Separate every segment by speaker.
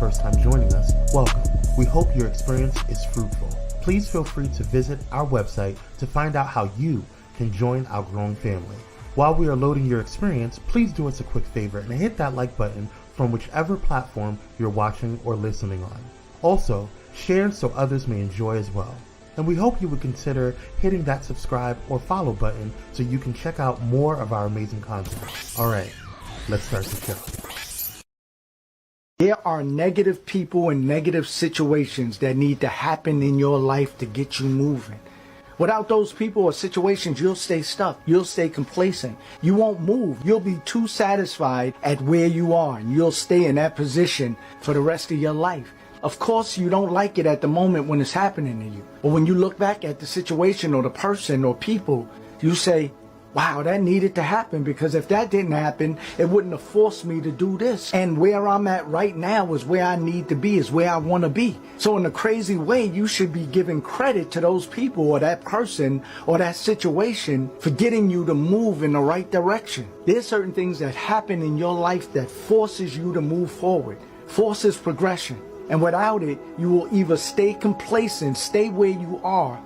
Speaker 1: first time joining us, welcome. We hope your experience is fruitful. Please feel free to visit our website to find out how you can join our growing family. While we are loading your experience, please do us a quick favor and hit that like button from whichever platform you're watching or listening on. Also, share so others may enjoy as well. And we hope you would consider hitting that subscribe or follow button so you can check out more of our amazing content. All right, let's start the show.
Speaker 2: There are negative people and negative situations that need to happen in your life to get you moving. Without those people or situations, you'll stay stuck. You'll stay complacent. You won't move. You'll be too satisfied at where you are, and you'll stay in that position for the rest of your life. Of course, you don't like it at the moment when it's happening to you. But when you look back at the situation or the person or people, you say, wow, that needed to happen, because if that didn't happen, it wouldn't have forced me to do this. And where I'm at right now is where I need to be, is where I want to be. So in a crazy way, you should be giving credit to those people or that person or that situation for getting you to move in the right direction. There's certain things that happen in your life that forces you to move forward, forces progression. And without it, you will either stay complacent, stay where you are,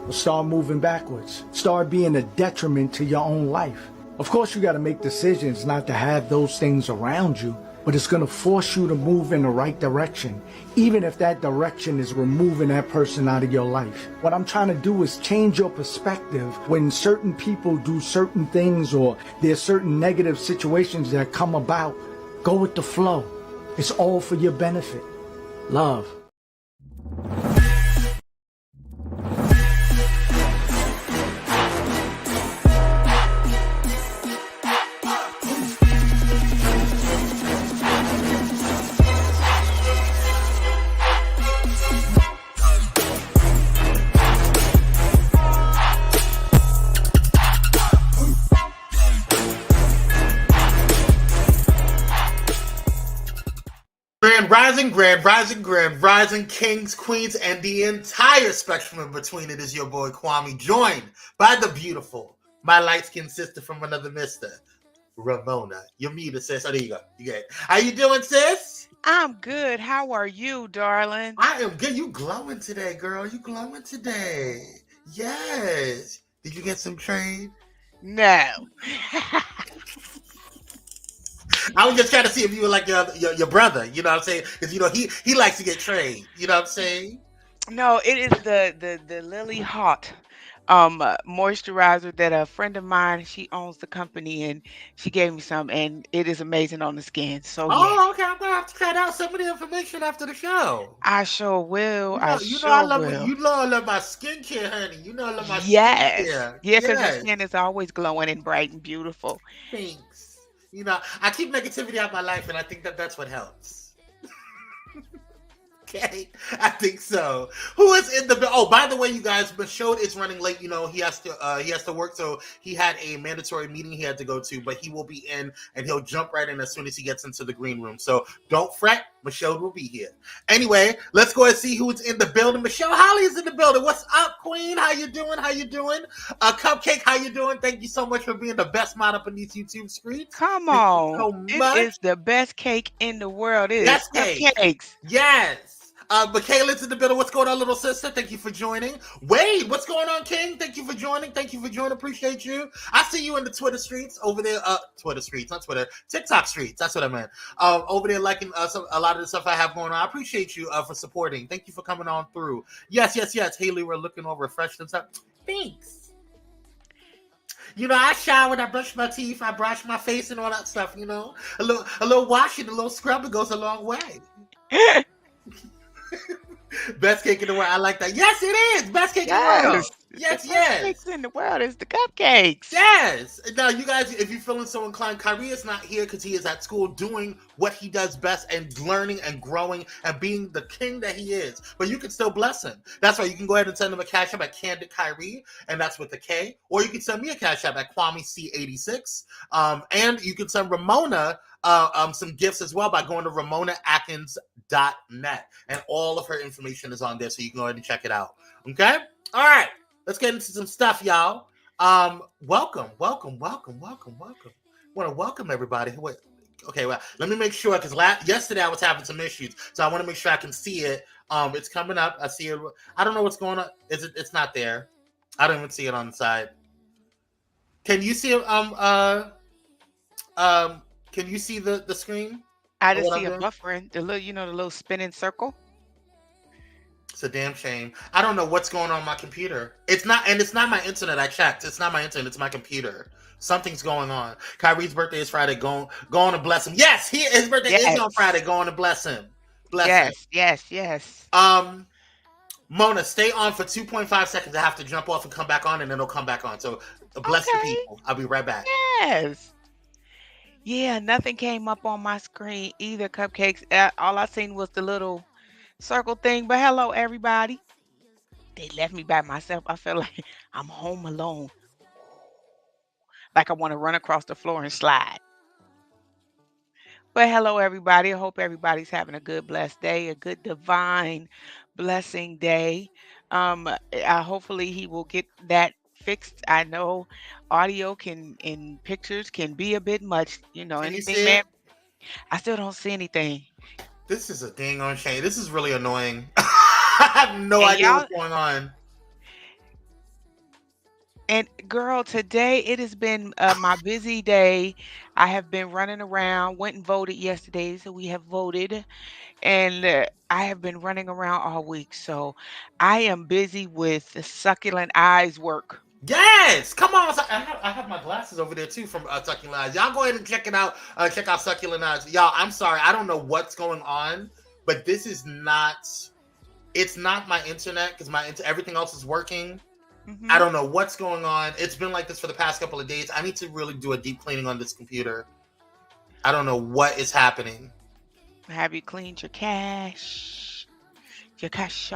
Speaker 2: or start moving backwards, start being a detriment to your own life. Of course, you got to make decisions not to have those things around you, but it's going to force you to move in the right direction, even if that direction is removing that person out of your life. What I'm trying to do is change your perspective when certain people do certain things or there's certain negative situations that come about. Go with the flow. It's all for your benefit. Love.
Speaker 1: Grand Rising, Kings, Queens, and the entire spectrum in between. It is your boy Kwame, joined by the beautiful, my light-skinned sister from another mister, Ramona. You're muted, sis. Oh, there you go. You get it. How you doing, sis?
Speaker 3: I'm good. How are you, darling?
Speaker 1: I am good. You glowing today, girl. You glowing today. Yes. Did you get some trade?
Speaker 3: No.
Speaker 1: I was just trying to see if you were like your brother, you know what I'm saying? Because, you know, he likes to get trade, you know what I'm saying?
Speaker 3: No, it is the Lily Hot moisturizer that a friend of mine, she owns the company, and she gave me some, and it is amazing on the skin. So yeah.
Speaker 1: Oh, okay. I'm gonna have to try out some of the information after the show.
Speaker 3: I sure will.
Speaker 1: You know,
Speaker 3: I
Speaker 1: you know
Speaker 3: sure
Speaker 1: I love
Speaker 3: will.
Speaker 1: you know I love my skincare, honey. You know I love my
Speaker 3: Yes.
Speaker 1: skincare.
Speaker 3: Yeah, because your
Speaker 1: Yes.
Speaker 3: skin is always glowing and bright and beautiful.
Speaker 1: Thanks. You know, I keep negativity out of my life, and I think that's what helps. Okay, I think so. Who is in the? Oh, by the way, you guys, Michaud is running late. You know, he has to work, so he had a mandatory meeting he had to go to, but he will be in, and he'll jump right in as soon as he gets into the green room. So don't fret, Michaud will be here. Anyway, let's go and see who's in the building. Michelle Holly is in the building. What's up, Queen? How you doing? How you doing? Cupcake, how you doing? Thank you so much for being the best mod up in these YouTube streets.
Speaker 3: Come on.
Speaker 1: Thank you so much.
Speaker 3: It is the best cake in the world. It is
Speaker 1: Best cake.
Speaker 3: cupcakes.
Speaker 1: Yes. Michaela's in the building. What's going on, little sister? Thank you for joining. Wade, what's going on, King? Thank you for joining. Appreciate you. I see you in the Twitter streets over there. Twitter streets, not Twitter. TikTok streets. That's what I meant. Over there liking a lot of the stuff I have going on. I appreciate you for supporting. Thank you for coming on through. Yes. Haley, we're looking all refreshed and stuff. Thanks. You know, I showered, I brushed my teeth, I brushed my face and all that stuff, you know. A little washing, a little scrubbing goes a long way. Best cake in the world. I like that. Yes, it is. Best cake in the world. Yes.
Speaker 3: Best cakes in the world is the cupcakes.
Speaker 1: Yes. Now, you guys, if you're feeling so inclined, Kire is not here because he is at school doing what he does best and learning and growing and being the king that he is. But you can still bless him. That's right. You can go ahead and send him a cash app at Candid Kire, and that's with a K. Or you can send me a cash app at Kwame C86. And you can send Ramona some gifts as well by going to RamonaAtkins.net, and all of her information is on there, so you can go ahead and check it out. Okay? All right. Let's get into some stuff, y'all. Welcome. Want to welcome everybody. Wait, Okay, well, let me make sure because yesterday I was having some issues, so I want to make sure I can see it. It's coming up. I see it. I don't know what's going on. Is it? It's not there. I don't even see it on the side. Can you see it? Um, can you see the screen
Speaker 3: I
Speaker 1: of
Speaker 3: just
Speaker 1: what I'm
Speaker 3: see a
Speaker 1: doing?
Speaker 3: buffering, the little, the little spinning circle.
Speaker 1: It's a damn shame. I don't know what's going on my computer. It's not, and it's not my internet. I checked. It's not my internet. It's my computer. Something's going on. Kyrie's birthday is Friday. Go on and bless him. Yes, his birthday is on Friday.
Speaker 3: Yes.
Speaker 1: Go on and bless him. Bless him.
Speaker 3: Yes, yes, yes.
Speaker 1: Um, Mona, stay on for 2.5 seconds. I have to jump off and come back on, and then it'll come back on. So bless the
Speaker 3: Okay.
Speaker 1: people. I'll be right back.
Speaker 3: Yes. Yeah, nothing came up on my screen either, Cupcakes. All I seen was the little circle thing. But hello, everybody. They left me by myself. I felt like I'm home alone. Like I want to run across the floor and slide. But hello, everybody. I hope everybody's having a good, blessed day, a good, divine blessing day. Hopefully he will get that fixed. I know audio can and pictures can be a bit much.
Speaker 1: Can you
Speaker 3: Anything,
Speaker 1: see it?
Speaker 3: man. I still don't see anything.
Speaker 1: This is a dang on shame. This is really annoying. I have no
Speaker 3: And
Speaker 1: idea
Speaker 3: y'all,
Speaker 1: what's going on.
Speaker 3: and girl, today it has been my busy day. I have been running around, went and voted yesterday, so we have voted. And I have been running around all week, so I am busy with the succulent eyes work.
Speaker 1: Yes, come on. I have my glasses over there too from Succulent Eyes. Y'all go ahead and check it out. Check out Succulent Eyes. Y'all, I'm sorry. I don't know what's going on, but this is not. It's not my internet because everything else is working. I
Speaker 3: Hmm.
Speaker 1: don't know what's going on. It's been like this for the past couple of days. I need to really do a deep cleaning on this computer. I don't know what is happening.
Speaker 3: Have you cleaned your cash? Your cash?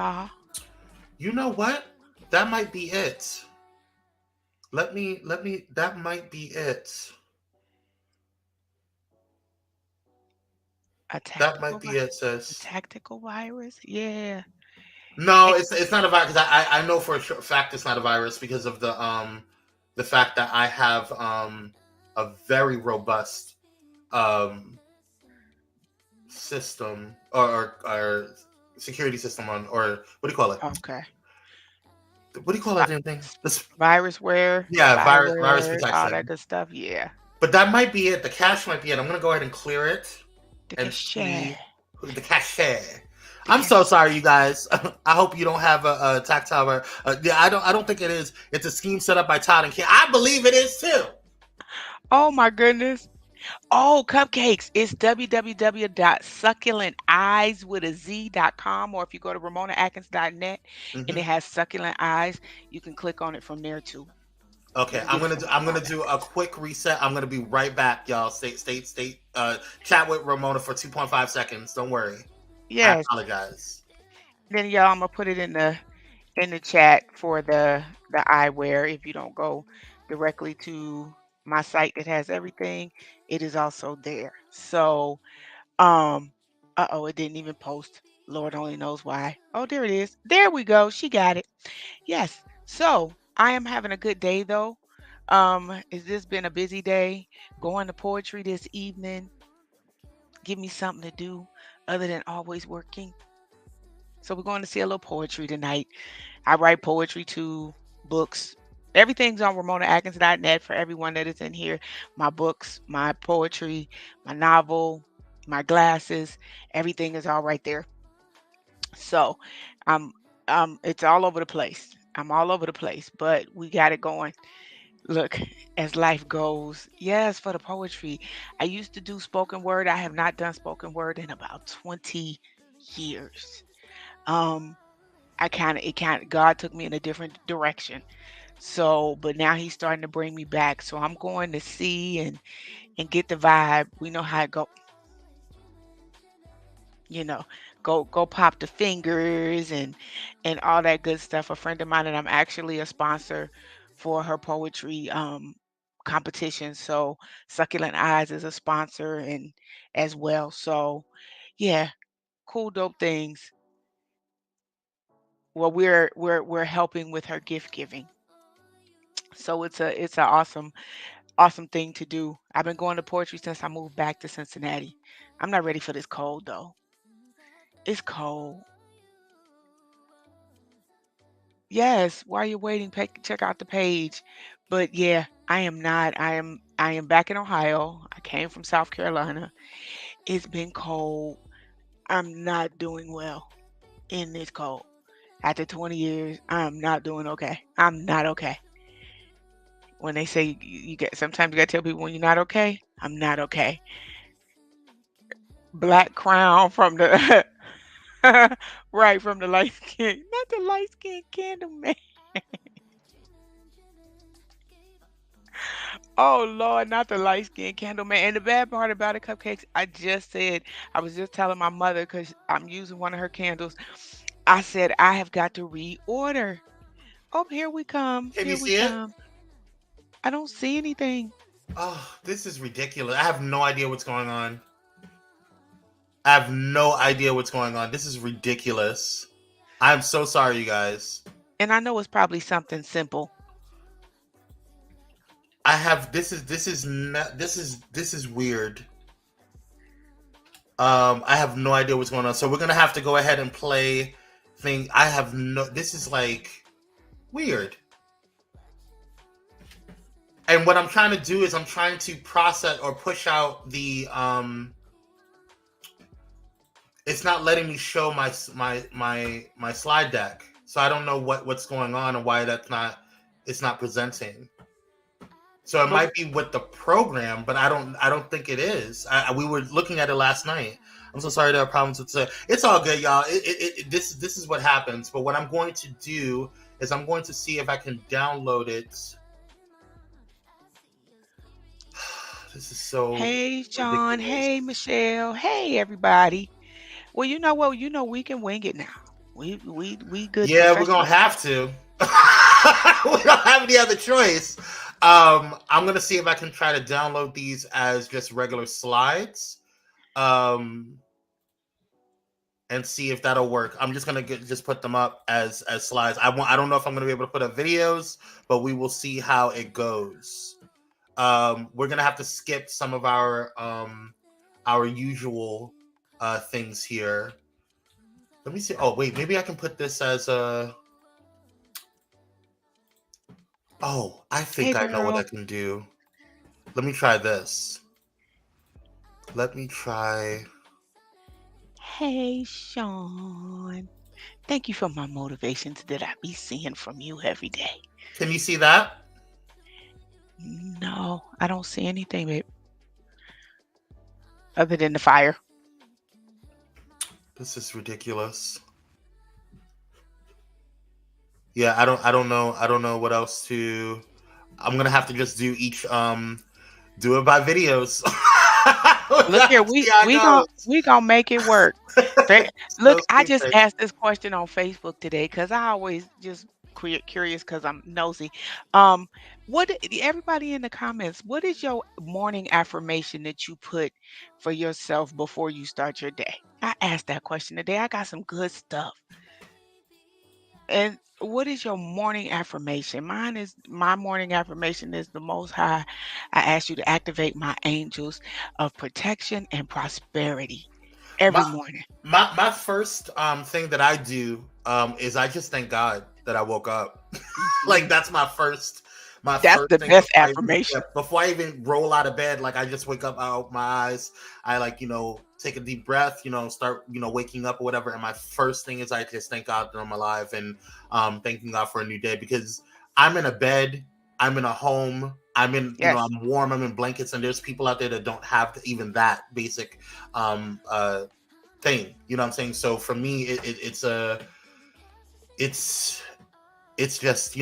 Speaker 1: You know what? That might be it. Let me. That might be it.
Speaker 3: A
Speaker 1: That
Speaker 3: tactical
Speaker 1: might
Speaker 3: vi-
Speaker 1: be it,
Speaker 3: a
Speaker 1: sis.
Speaker 3: tactical virus? Yeah.
Speaker 1: No,
Speaker 3: And-
Speaker 1: it's not a virus because I know for a fact it's not a virus because of the fact that I have a very robust um system or security system on, or what do you call it?
Speaker 3: Okay.
Speaker 1: What do you call
Speaker 3: Vi-
Speaker 1: that damn thing? This,
Speaker 3: Virusware,
Speaker 1: yeah, virus
Speaker 3: spyware, all that
Speaker 1: protection.
Speaker 3: good stuff. Yeah.
Speaker 1: But that might be it. The cache might be it. I'm gonna go ahead and clear it
Speaker 3: The
Speaker 1: and
Speaker 3: cache.
Speaker 1: see the cache.
Speaker 3: The
Speaker 1: I'm so
Speaker 3: cache.
Speaker 1: sorry, you guys. I hope you don't have a tactile. Yeah, I don't think it is. It's a scheme set up by Todd and Kim. I believe it is too.
Speaker 3: Oh my goodness. Oh, cupcakes. It's www.succulenteyes.com, or if you go to ramonaatkins.net and it
Speaker 1: Hmm.
Speaker 3: has succulent eyes, you can click on it from there too. You
Speaker 1: Okay,
Speaker 3: can get it from
Speaker 1: I'm gonna
Speaker 3: Ramona
Speaker 1: do a
Speaker 3: Atkins.
Speaker 1: quick reset. I'm gonna be right back, y'all. Stay. Chat with Ramona for 2.5 seconds. Don't worry. I
Speaker 3: Yes.
Speaker 1: apologize.
Speaker 3: Then y'all, I'm gonna put it in the chat for the eyewear. If you don't go directly to my site that has everything, it is also there. So, um, uh-oh, it didn't even post. Lord only knows why. Oh, there it is. There we go. She got it. Yes. So I am having a good day though. Has this been a busy day? Going to poetry this evening. Give me something to do other than always working. So we're going to see a little poetry tonight. I write poetry too, books. Everything's on RamonaAtkins.net for everyone that is in here. My books, my poetry, my novel, my glasses, everything is all right there. So um it's all over the place. I'm all over the place, but we got it going. Look, as life goes, yes, for the poetry. I used to do spoken word. I have not done spoken word in about 20 years. Um, God took me in a different direction. So, but now he's starting to bring me back. So I'm going to see and get the vibe. We know how it go, you know, go pop the fingers and all that good stuff. A friend of mine, and I'm actually a sponsor for her poetry competition. So Succulent Eyes is a sponsor and as well. So yeah, cool dope things. Well, we're helping with her gift giving. So it's a awesome awesome thing to do. I've been going to poetry since I moved back to Cincinnati. I'm not ready for this cold though. It's cold. Yes, while you're waiting, check out the page. But yeah, I am not. I am back in Ohio. I came from South Carolina. It's been cold. I'm not doing well in this cold. After 20 years, I'm not doing okay. I'm not okay. When they say you get, sometimes you gotta tell people when you're not okay. I'm not okay. Black crown from the right from the light skin, not the light skin candle man. Oh Lord, not the light skin candle man. And the bad part about it, cupcakes, I just said, I was just telling my mother because I'm using one of her candles. I said I have got to reorder. Oh, here we come.
Speaker 1: Can you
Speaker 3: Here we
Speaker 1: see it?
Speaker 3: come. I don't see anything.
Speaker 1: Oh, this is ridiculous. I have no idea what's going on. I have no idea what's going on. This is ridiculous. I'm so sorry, you guys.
Speaker 3: And I know it's probably something simple.
Speaker 1: I have this is not this is weird. I have no idea what's going on. So we're gonna have to go ahead and play thing. I have no. This is like weird. And what I'm trying to do is I'm trying to process or push out the It's not letting me show my slide deck. So I don't know what's going on and why it's not presenting. So it
Speaker 3: But
Speaker 1: might be with the program, but I don't think it is. We were looking at it last night. I'm so sorry there are problems with it. It's all good, y'all. This is what happens. But what I'm going to do is I'm going to see if I can download it. This is so
Speaker 3: hey, Sean.
Speaker 1: ridiculous.
Speaker 3: Hey, Michelle. Hey, everybody. Well, you know what? You know we can wing it now. We good.
Speaker 1: Yeah, we're gonna have to. We don't have any other choice. I'm gonna see if I can try to download these as just regular slides, and see if that'll work. I'm just gonna just put them up as slides. I don't know if I'm gonna be able to put up videos, but we will see how it goes. We're gonna have to skip some of our usual things here. Let me see. Oh wait, maybe I can put this as a. Oh, I think
Speaker 3: Hey,
Speaker 1: I know what I
Speaker 3: girl.
Speaker 1: can do. Let me try this. Let me try.
Speaker 3: Hey, Sean. Thank you for my motivations that I be seeing from you every day.
Speaker 1: Can you see that?
Speaker 3: No, I don't see anything, babe, other than the fire.
Speaker 1: This is ridiculous. Yeah, I don't know what else to. I'm gonna have to just do each do it by videos.
Speaker 3: Look here,
Speaker 1: See how it
Speaker 3: we gonna make it work.
Speaker 1: goes.
Speaker 3: Look, I just asked this question on Facebook today because I always just curious because I'm nosy. Um, everybody in the comments, what is your morning affirmation that you put for yourself before you start your day? I asked that question today. I got some good stuff. And what is your morning affirmation? My morning affirmation is the Most High. I ask you to activate my angels of protection and prosperity every
Speaker 1: My
Speaker 3: morning.
Speaker 1: my first thing that I do is I just thank God that I woke up. Like
Speaker 3: Mhm.
Speaker 1: that's my
Speaker 3: That's
Speaker 1: first
Speaker 3: the
Speaker 1: thing
Speaker 3: best affirmation.
Speaker 1: before I even roll out of bed. Like I just wake up, I open my eyes, I take a deep breath, start waking up or whatever. And my first thing is I just thank God that I'm alive and thanking God for a new day because I'm in a bed, I'm in a home.
Speaker 3: Yes,
Speaker 1: I'm warm. I'm in blankets, and there's people out there that don't have even that basic thing. You know what I'm saying? So for me, it's it's just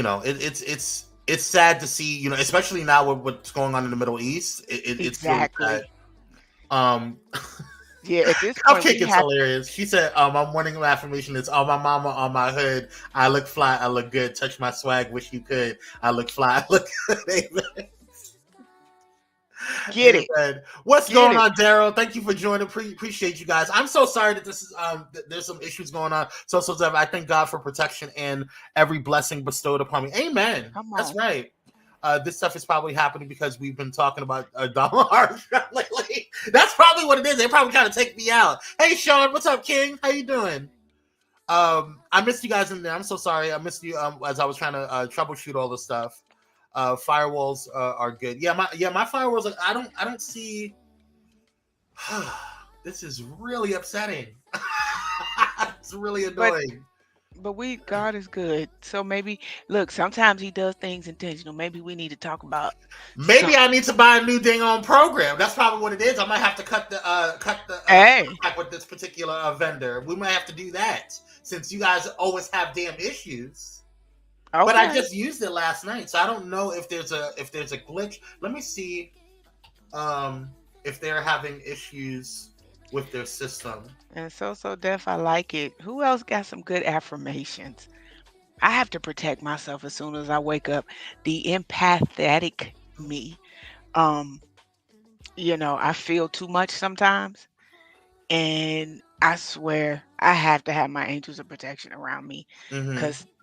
Speaker 1: it's sad to see especially now with what's going on in the Middle East. It's really sad.
Speaker 3: exactly.
Speaker 1: Um,
Speaker 3: Yeah, at this point
Speaker 1: Cupcake
Speaker 3: we
Speaker 1: is
Speaker 3: have
Speaker 1: hilarious. She said, "My morning affirmation is all my mama on my hood. I look fly. I look good. Touch my swag. Wish you could. I look fly. I look good." Amen.
Speaker 3: get it.
Speaker 1: Amen. What's
Speaker 3: Get
Speaker 1: going
Speaker 3: it.
Speaker 1: on, Daryl? Thank you for joining. Appreciate you guys. I'm so sorry that this is there's some issues going on. So I thank God for protection and every blessing bestowed upon me. Amen.
Speaker 3: Come
Speaker 1: That's
Speaker 3: on.
Speaker 1: right. This stuff is probably happening because we've been talking about Dollar lately. That's probably what it is. They're probably trying to take me out. Hey, Sean, what's up, King? How you doing? I missed you guys in there. I'm so sorry. I missed you as I was trying to troubleshoot all the stuff. Firewalls are good. Yeah, my firewalls. I don't see. This is really upsetting. It's really
Speaker 3: But
Speaker 1: annoying.
Speaker 3: God is good. So maybe look, sometimes he does things intentional. Maybe we need to talk about
Speaker 1: Maybe
Speaker 3: some.
Speaker 1: I need to buy a new dang on program. That's probably what it is. I might have to cut the
Speaker 3: Hey,
Speaker 1: contract with this particular vendor. We might have to do that since you guys always have damn issues. But I
Speaker 3: okay.
Speaker 1: just used it last night, so I don't know if there's a glitch. Let me see if they're having issues with their system.
Speaker 3: And so deaf, I like it. Who else got some good affirmations? I have to protect myself as soon as I wake up. The empathetic me. Um, I feel too much sometimes, and I swear I have to have my angels of protection around me,
Speaker 1: Mm-hmm.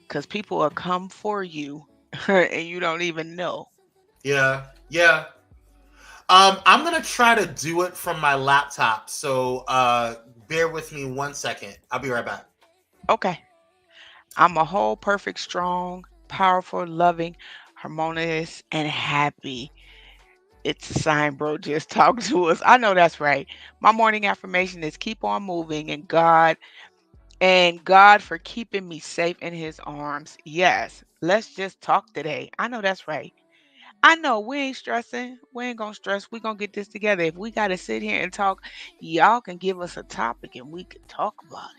Speaker 3: cause people will come for you, and you don't even know.
Speaker 1: Yeah, yeah. I'm gonna try to do it from my laptop. So bear with me 1 second. I'll be right back.
Speaker 3: Okay, I'm a whole, perfect, strong, powerful, loving, harmonious, and happy. It's a sign, bro. Just talk to us. I know that's right. My morning affirmation is keep on moving and God for keeping me safe in his arms. Yes, let's just talk today. I know that's right. I know we ain't stressing. We ain't gonna stress. We gonna get this together. If we gotta sit here and talk, y'all can give us a topic and we can talk about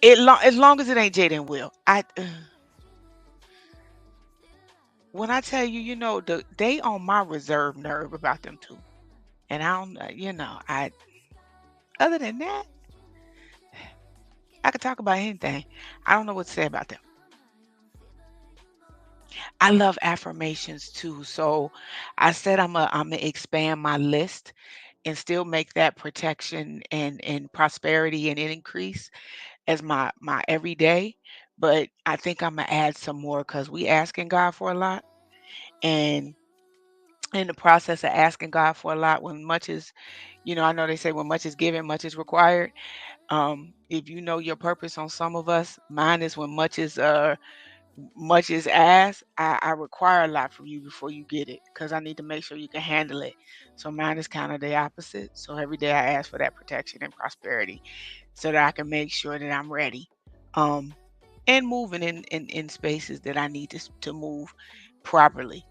Speaker 3: it. As long as it ain't Jaden Will. When I tell you, they on my reserve nerve about them too. And I don't, I other than that, I could talk about anything. I don't know what to say about them. I love affirmations too. So I said I'm gonna expand my list and still make that protection and prosperity and increase as my everyday. But I think I'm gonna add some more because we asking God for a lot. And in the process of asking God for a lot, when much is, I know they say when much is given, much is required. If you know your purpose on some of us, mine is when much is asked, I require a lot from you before you get it because I need to make sure you can handle it. So mine is kind of the opposite. So every day I ask for that protection and prosperity so that I can make sure that I'm ready. Um, and moving in spaces that I need to move properly.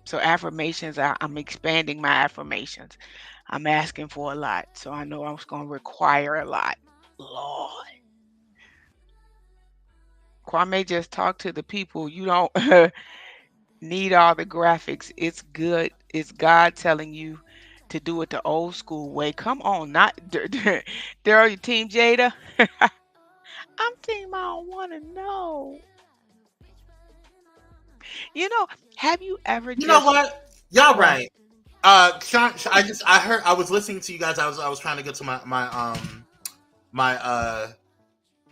Speaker 3: So affirmations, I'm expanding my affirmations. I'm asking for a lot. So I know I was going to require a lot. Lord. Kwame just talked to the people. You don't need all the graphics. It's good. It's God telling you to do it the old school way. Come on, not Daryl, you team Jada. I'm team. I don't want to know. You know, have you ever
Speaker 1: You know
Speaker 3: just
Speaker 1: what? Y'all
Speaker 3: what?
Speaker 1: right. Sean, I heard I was listening to you guys. I was trying to get to my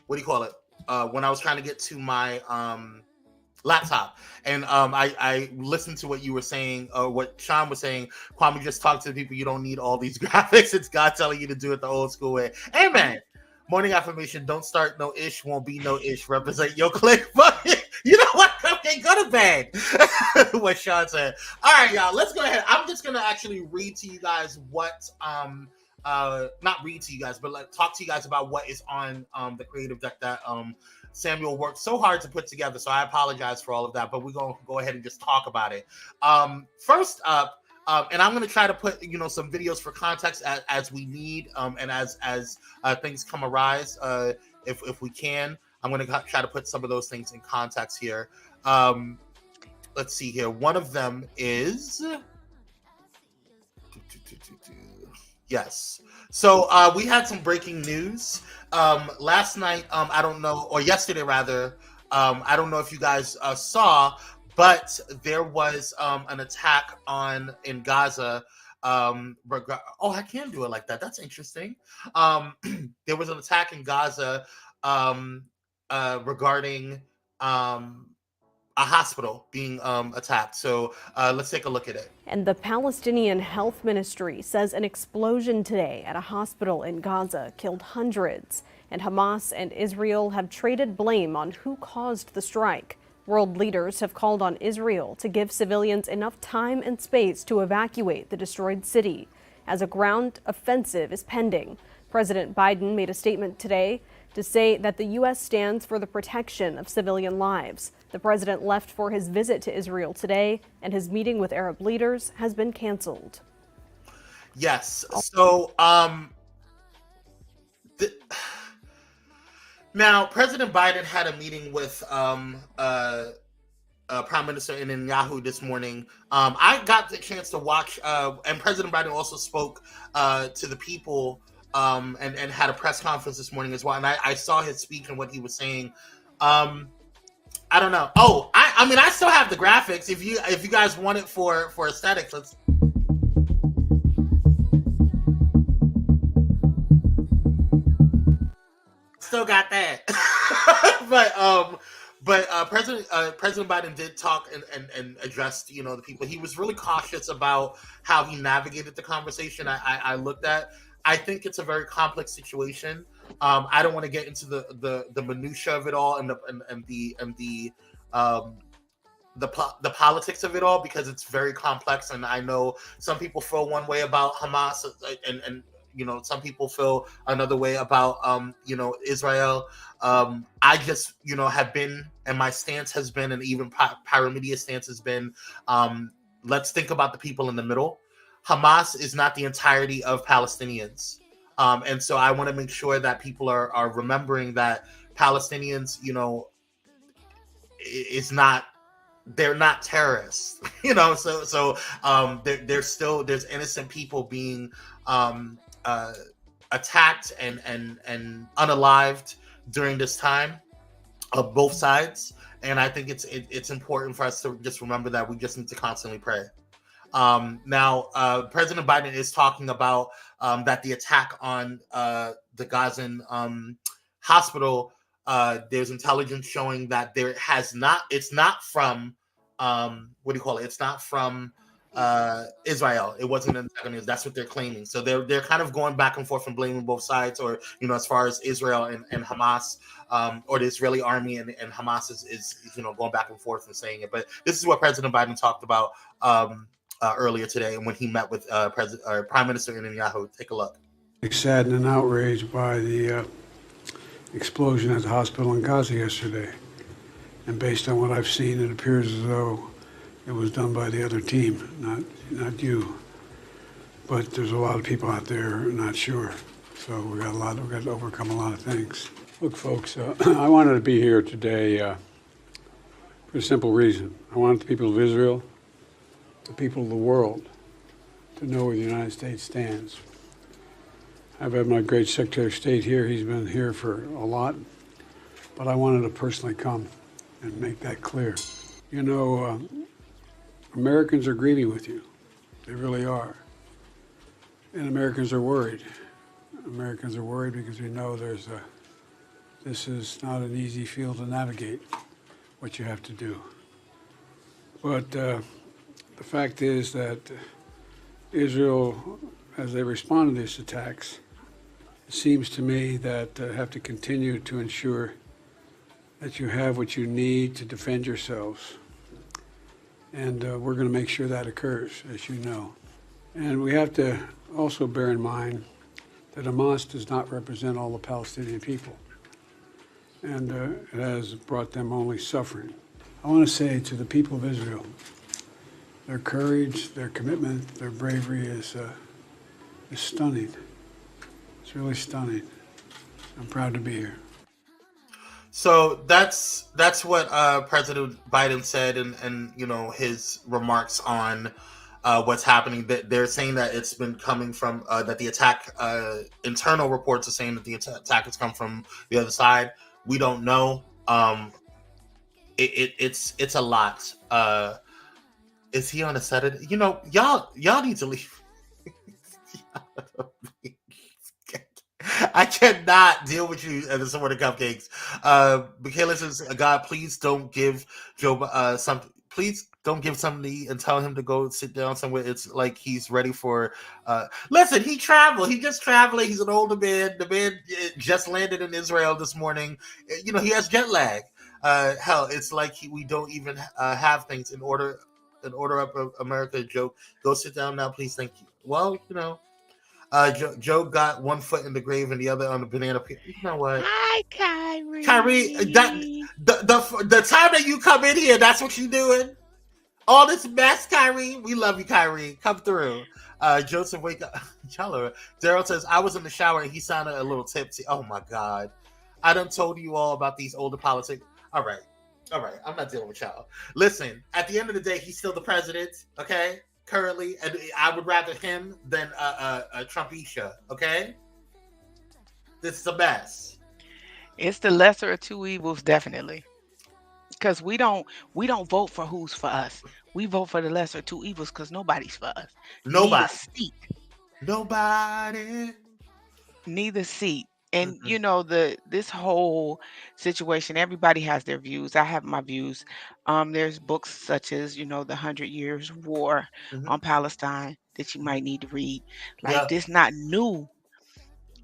Speaker 1: what do you call it? When I was trying to get to my laptop, and I listened to what you were saying, or what Sean was saying. Kwame, just talk to the people. You don't need all these graphics. It's God telling you to do it the old school way.
Speaker 3: Uh-huh.
Speaker 1: Amen. Morning affirmation: don't start no ish, won't be no ish. Represent your click. You know what? Okay, go to bed. What Sean said. All right, y'all. Let's go ahead. I'm just gonna actually read to you guys what not read to you guys, but like talk to you guys about what is on the creative deck that Samuel worked so hard to put together. So I apologize for all of that, but we're gonna go ahead and just talk about it. First up, and I'm gonna try to put some videos for context as we need, and as things come arise, if we can. I'm gonna try to put some of those things in context here. Let's see here. One of them is yes. So we had some breaking news last night. I don't know, or yesterday rather. I don't know if you guys saw, but there was an attack in Gaza. Oh, I can do it like that. That's interesting. Um, there was an attack in Gaza um, regarding. a hospital being attacked. So let's take a look at it.
Speaker 4: And the Palestinian Health Ministry says an explosion today at a hospital in Gaza killed hundreds. And Hamas and Israel have traded blame on who caused the strike. World leaders have called on Israel to give civilians enough time and space to evacuate the destroyed city, as a ground offensive is pending. President Biden made a statement today to say that the U.S. stands for the protection of civilian lives. The president left for his visit to Israel today, and his meeting with Arab leaders has been canceled.
Speaker 1: Yes. So, now President Biden had a meeting with Prime Minister Netanyahu this morning. I got the chance to watch, and President Biden also spoke to the people and had a press conference this morning as well. And I saw his speech and what he was saying. I don't know. Oh, I mean, I still have the graphics. If you guys want it for aesthetics, let's. Still got that. but President Biden did talk and addressed, the people. He was really cautious about how he navigated the conversation. I looked at. I think it's a very complex situation. I don't want to get into the minutia of it all and the politics of it all, because it's very complex. And I know some people feel one way about Hamas, and some people feel another way about Israel. I just have been, and my stance has been, and even Pyro Media's stance has been, let's think about the people in the middle. Hamas is not the entirety of Palestinians. And so I want to make sure that people are remembering that Palestinians, they're not terrorists, so there's innocent people being attacked and unalived during this time of both sides. And I think it's important for us to just remember that we just need to constantly pray. Now, President Biden is talking about that the attack on the Gazan hospital, there's intelligence showing that it's not from it's not from Israel. It wasn't an antagonist. That's what they're claiming. So they're kind of going back and forth and blaming both sides, or as far as Israel and Hamas, or the Israeli army and Hamas is going back and forth and saying it. But this is what President Biden talked about earlier today, and when he met with Prime Minister Netanyahu. Take a look.
Speaker 5: Saddened and outraged by the explosion at the hospital in Gaza yesterday. And based on what I've seen, it appears as though it was done by the other team, not you. But there's a lot of people out there not sure. So we got to overcome a lot of things. Look, folks, I wanted to be here today for a simple reason. I wanted the people of Israel, the people of the world, to know where the United States stands. I've had my great Secretary of State here. He's been here for a lot. But I wanted to personally come and make that clear. Americans are grieving with you. They really are. And Americans are worried. Americans are worried because we know this is not an easy field to navigate, what you have to do. But the fact is that Israel, as they respond to these attacks, it seems to me that have to continue to ensure that you have what you need to defend yourselves. And we're going to make sure that occurs, as you know. And we have to also bear in mind that Hamas does not represent all the Palestinian people. And it has brought them only suffering. I want to say to the people of Israel, their courage, their commitment, their bravery is stunning. It's really stunning. I'm proud to be here.
Speaker 1: So that's what President Biden said, and his remarks on what's happening. They're saying that it's been coming from that the attack. Internal reports are saying that the attack has come from the other side. We don't know. It's a lot. Is he on a Saturday? Y'all need to leave. I cannot deal with you and the sort of cupcakes. Michaela says, God, please don't give Joe something. Please don't give somebody and tell him to go sit down somewhere. It's like he's ready for. Listen, he traveled. He just traveling. He's an older man. The man just landed in Israel this morning. You know, he has jet lag. Hell, it's like we don't even have things in order. In order up America, Joe, go sit down now, please. Thank you. Well, you know. Joe got one foot in the grave and the other on the banana peel. You know what?
Speaker 3: Hi, Kyrie.
Speaker 1: Kyrie, the time that you come in here, that's what you doing. All this mess, Kyrie. We love you, Kyrie. Come through. Joseph, wake up. Daryl says, I was in the shower and he sounded a little tipsy. Oh my God. I done told you all about these older politics. All right. I'm not dealing with y'all. Listen, at the end of the day, he's still the president, okay? Currently, and I would rather him than Trumpisha, okay? This is a mess.
Speaker 3: It's the lesser of two evils, definitely. Because we don't vote for who's for us. We vote for the lesser of two evils because nobody's for us.
Speaker 1: Nobody.
Speaker 3: Neither seat.
Speaker 1: Nobody.
Speaker 3: Neither seat. And you know, this whole situation, everybody has their views. I have my views. There's books such as, you know, the 100 Years War on Palestine that you might need to read. Like this not new.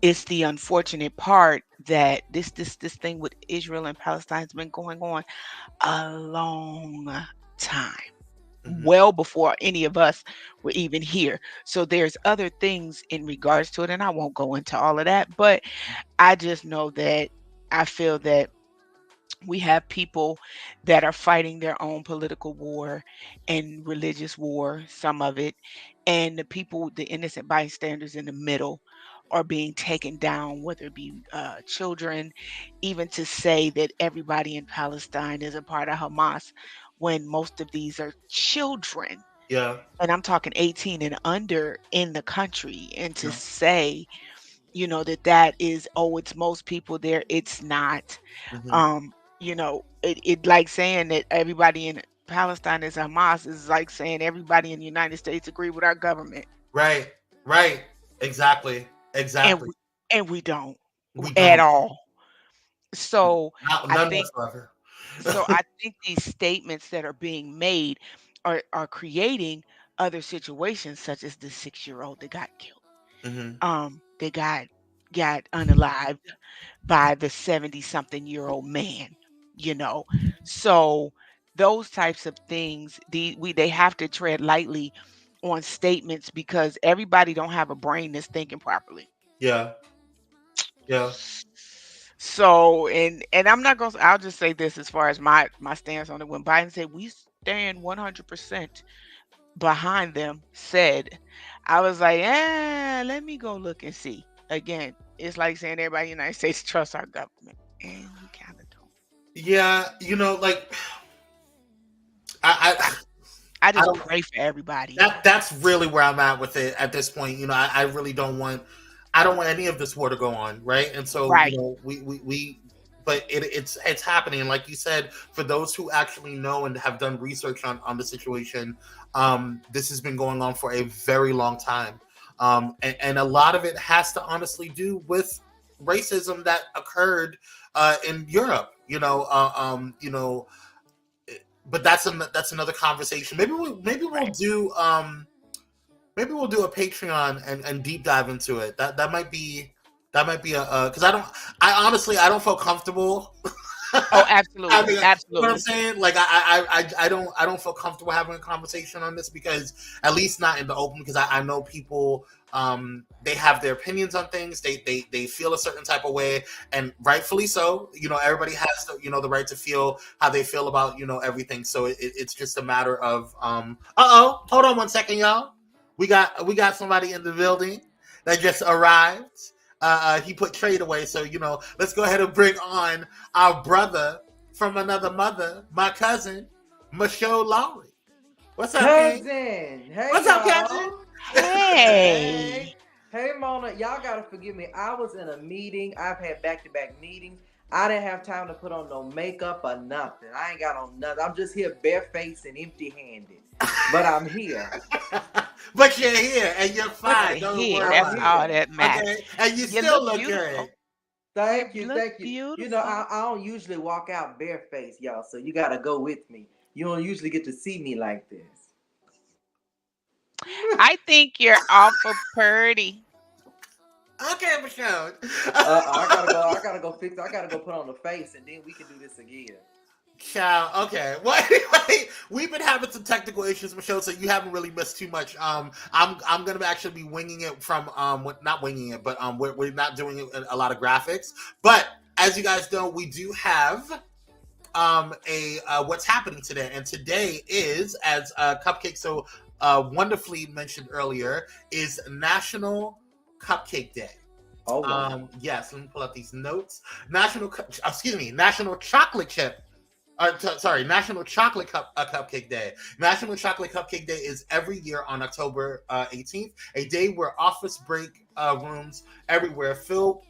Speaker 3: It's the unfortunate part that this thing with Israel and Palestine has been going on a long time. Well before any of us were even here. So there's other things in regards to it, and I won't go into all of that, but I just know that I feel that we have people that are fighting their own political war and religious war, some of it, and the people, the innocent bystanders in the middle are being taken down, whether it be children, even to say that everybody in Palestine is a part of Hamas when most of these are children.
Speaker 1: Yeah.
Speaker 3: And I'm talking 18 and under in the country. And to say, you know, that is, oh, it's most people there. It's not. You know, it like saying that everybody in Palestine is Hamas is like saying everybody in the United States agree with our government.
Speaker 1: Right. Exactly.
Speaker 3: And we don't
Speaker 1: We
Speaker 3: at
Speaker 1: don't.
Speaker 3: all. So
Speaker 1: None whatsoever.
Speaker 3: So I think these statements that are being made are creating other situations, such as the 6-year-old that got killed. They got unalived by the 70-something-year-old man, you know. So those types of things, they have to tread lightly on statements because everybody don't have a brain that's thinking properly.
Speaker 1: Yeah.
Speaker 3: So and I'm not gonna. I'll just say this as far as my stance on it. When Biden said we stand 100% behind them, I was like, let me go look and see. Again, it's like saying everybody in the United States trusts our government, and we kind of don't.
Speaker 1: Yeah, you know, like
Speaker 3: I just pray for everybody.
Speaker 1: That's really where I'm at with it at this point. You know, I really don't want. I don't want any of this war to go on, right? And so, you know, we but it's happening. And like you said, for those who actually know and have done research on the situation, this has been going on for a very long time. And a lot of it has to honestly do with racism that occurred in Europe, you know, but that's another conversation. Maybe we'll do maybe we'll do a Patreon and deep dive into it. That might be a because I honestly don't feel comfortable.
Speaker 3: Oh, absolutely, absolutely.
Speaker 1: You know what I'm saying? Like I don't feel comfortable having a conversation on this because at least not in the open because I know people they have their opinions on things. They feel a certain type of way and rightfully so. You know, everybody has the right to feel how they feel about everything. So it's just a matter of hold on one second, y'all. We got somebody in the building that just arrived. He put trade away, so let's go ahead and bring on our brother from another mother, my cousin, Michelle Lowry. What's up,
Speaker 6: cousin?
Speaker 1: King?
Speaker 6: Hey,
Speaker 1: what's up, cousin?
Speaker 3: Hey.
Speaker 6: Hey, Mona. Y'all gotta forgive me. I was in a meeting. I've had back-to-back meetings. I didn't have time to put on no makeup or nothing. I ain't got on nothing. I'm just here barefaced and empty-handed. But I'm here.
Speaker 1: But you're here and you're
Speaker 3: But
Speaker 1: fine.
Speaker 3: you're
Speaker 1: Don't
Speaker 3: here.
Speaker 1: worry
Speaker 3: That's
Speaker 1: about
Speaker 6: I'm
Speaker 3: all
Speaker 1: it.
Speaker 6: here.
Speaker 3: that matters.
Speaker 1: Okay, and you
Speaker 3: You
Speaker 1: still
Speaker 3: look
Speaker 1: look
Speaker 3: beautiful.
Speaker 1: good.
Speaker 6: Thank
Speaker 3: You
Speaker 6: you,
Speaker 3: look
Speaker 6: thank you.
Speaker 3: beautiful.
Speaker 6: I don't usually walk out barefaced, y'all, so you gotta go with me. You don't usually get to see me like this.
Speaker 3: I think you're awful pretty.
Speaker 1: Okay, Michelle.
Speaker 6: I gotta go fix. I gotta go put on the face, and then we can do this again.
Speaker 1: Ciao. Okay. Well, anyway, we've been having some technical issues, Michelle, so you haven't really missed too much. I'm gonna actually be winging it from not winging it, but we're not doing a lot of graphics. But as you guys know, we do have a what's happening today, and today is, as Cupcake so wonderfully mentioned earlier, is National Cupcake Day.
Speaker 6: Oh, wow.
Speaker 1: Yes, let me pull out these notes. National Chocolate Chip. National Chocolate Cupcake Day. National Chocolate Cupcake Day is every year on October 18th, a day where office break rooms everywhere fill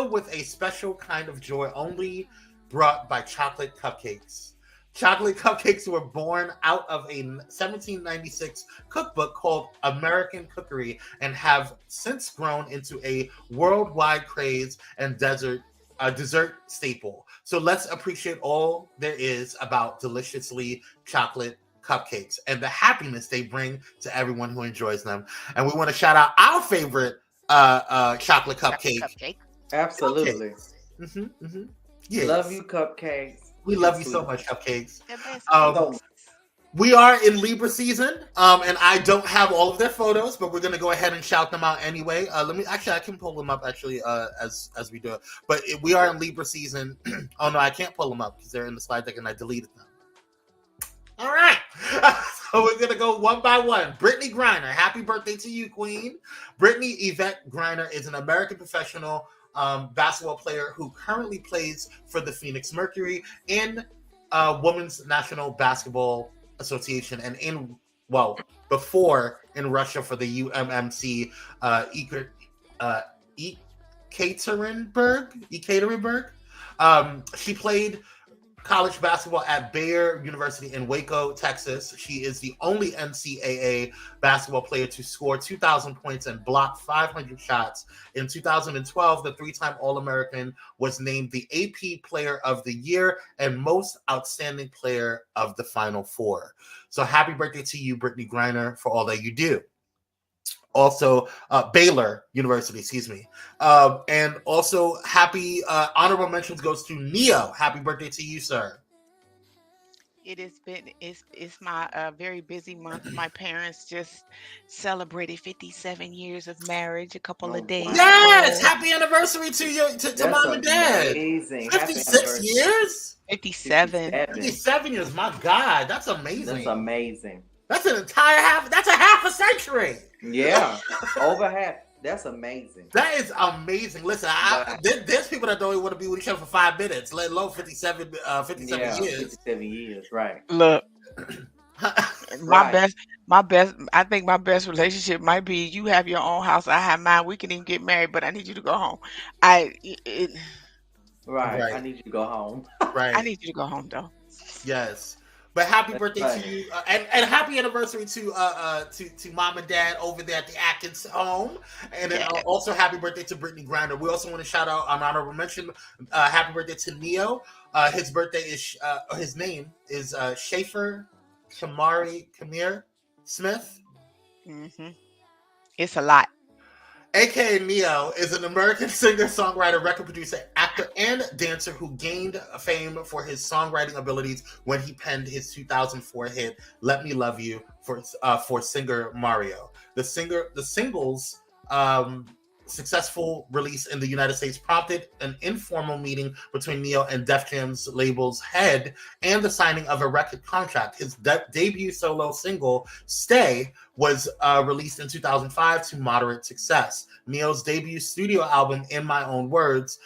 Speaker 1: with a special kind of joy only brought by chocolate cupcakes. Chocolate cupcakes were born out of a 1796 cookbook called American Cookery and have since grown into a worldwide craze and dessert staple. So let's appreciate all there is about deliciously chocolate cupcakes and the happiness they bring to everyone who enjoys them. And we want to shout out our favorite chocolate cupcake.
Speaker 6: Absolutely.
Speaker 1: Yes.
Speaker 6: Love you, cupcakes.
Speaker 1: We love you so much, cupcakes.
Speaker 3: The best
Speaker 1: We are in Libra season, and I don't have all of their photos, but we're gonna go ahead and shout them out anyway. I can pull them up actually as we do it. But we are in Libra season. Oh no, I can't pull them up because they're in the slide deck and I deleted them. All right, so we're gonna go one by one. Brittany Griner, happy birthday to you, Queen. Brittany Yvette Griner is an American professional basketball player who currently plays for the Phoenix Mercury in Women's National Basketball Association, and before in Russia for the UMMC Ekaterinburg. She played college basketball at Bayer University in Waco, Texas. She is the only NCAA basketball player to score 2,000 points and block 500 shots. In 2012, the three-time All-American was named the AP Player of the Year and Most Outstanding Player of the Final Four. So happy birthday to you, Brittany Griner, for all that you do. Also, Baylor University, and also happy honorable mentions goes to Neo. Happy birthday to you, sir.
Speaker 3: It's my very busy month. My parents just celebrated 57 years of marriage a couple of days.
Speaker 1: Yes, happy anniversary to mom and dad.
Speaker 6: Amazing.
Speaker 1: 56 years.
Speaker 3: 57.
Speaker 1: 57 years. My God, that's amazing.
Speaker 6: That's amazing.
Speaker 1: That's an entire half. That's a half a century.
Speaker 6: Yeah, over half. That's amazing.
Speaker 1: That is amazing. Listen, there's people that don't even want to be with each other for 5 minutes, let alone 57 years.
Speaker 6: 57 years, right.
Speaker 3: Look,
Speaker 6: Right.
Speaker 3: I think my best relationship might be you have your own house, I have mine. We can even get married, but I need you to go home.
Speaker 6: Right.
Speaker 1: Right.
Speaker 6: I need you to go home.
Speaker 1: Right.
Speaker 3: I need you to go home, though.
Speaker 1: Yes. But happy
Speaker 6: That's
Speaker 1: birthday
Speaker 6: right.
Speaker 1: to you, and happy anniversary to mom and dad over there at the Atkins home, and then also happy birthday to Brittany Griner. We also want to shout out an honorable mention. Happy birthday to Neo. His birthday is his name is Schaefer Kamir Smith.
Speaker 3: Mm-hmm. It's a lot.
Speaker 1: AKA Neo is an American singer, songwriter, record producer, actor, and dancer who gained fame for his songwriting abilities when he penned his 2004 hit "Let Me Love You" for singer Mario. The singles successful release in the United States prompted an informal meeting between Neo and Def Jam's label's head and the signing of a record contract. His debut solo single, Stay, was released in 2005 to moderate success. Neo's debut studio album, In My Own Words,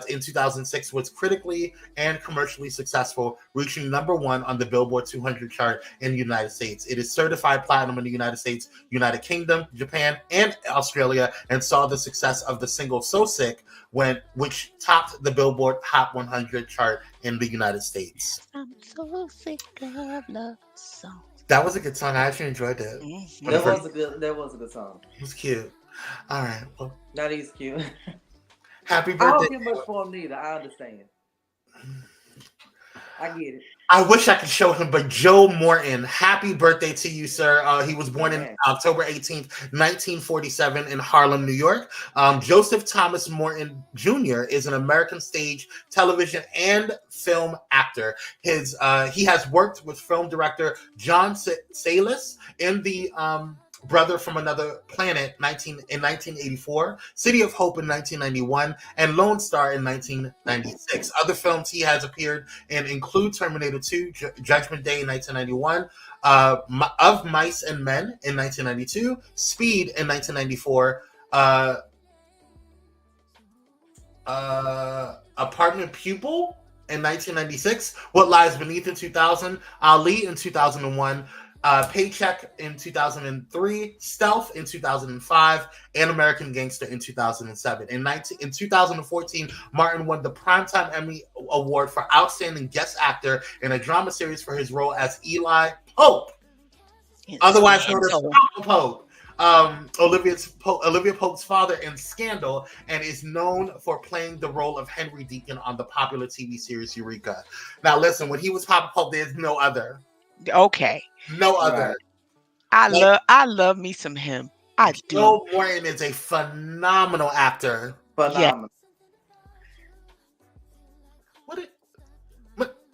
Speaker 1: in 2006 was critically and commercially successful, reaching #1 on the Billboard 200 chart in the United States. It is certified platinum in the United States, United Kingdom, Japan, and Australia, and saw the success of the single So Sick, which topped the Billboard Hot 100 chart in the United States.
Speaker 3: I'm so sick of love songs.
Speaker 1: That was a good song. I actually enjoyed it.
Speaker 3: Mhm.
Speaker 6: That was a good song.
Speaker 1: It was cute. All right. Well,
Speaker 6: Not he's cute.
Speaker 1: happy
Speaker 6: I
Speaker 1: birthday.
Speaker 6: don't give much for him neither. I understand. I get it.
Speaker 1: I wish I could show him, but Joe Morton, happy birthday to you, sir. He was born in
Speaker 6: Yeah.
Speaker 1: October 18th, 1947 in Harlem, New York. Joseph Thomas Morton Jr. is an American stage, television, and film actor. He has worked with film director John Sayles in the Brother from Another Planet in 1984, City of Hope in 1991, and Lone Star in 1996. Other films he has appeared in include Terminator 2, Judgment Day in 1991, Of Mice and Men in 1992, Speed in 1994, Apartment Pupil in 1996, What Lies Beneath in 2000, Ali in 2001, Paycheck in 2003, Stealth in 2005, and American Gangster in 2007. In 2014, Martin won the Primetime Emmy Award for Outstanding Guest Actor in a Drama Series for his role as Eli Pope, otherwise known as Papa Pope. Olivia Pope's father in Scandal, and is known for playing the role of Henry Deacon on the popular TV series Eureka. Now, listen, when he was Papa Pope, there's no other.
Speaker 3: Okay.
Speaker 1: No other.
Speaker 3: I love me some him. I do.
Speaker 1: Joe Morton is a phenomenal actor.
Speaker 6: Phenomenal.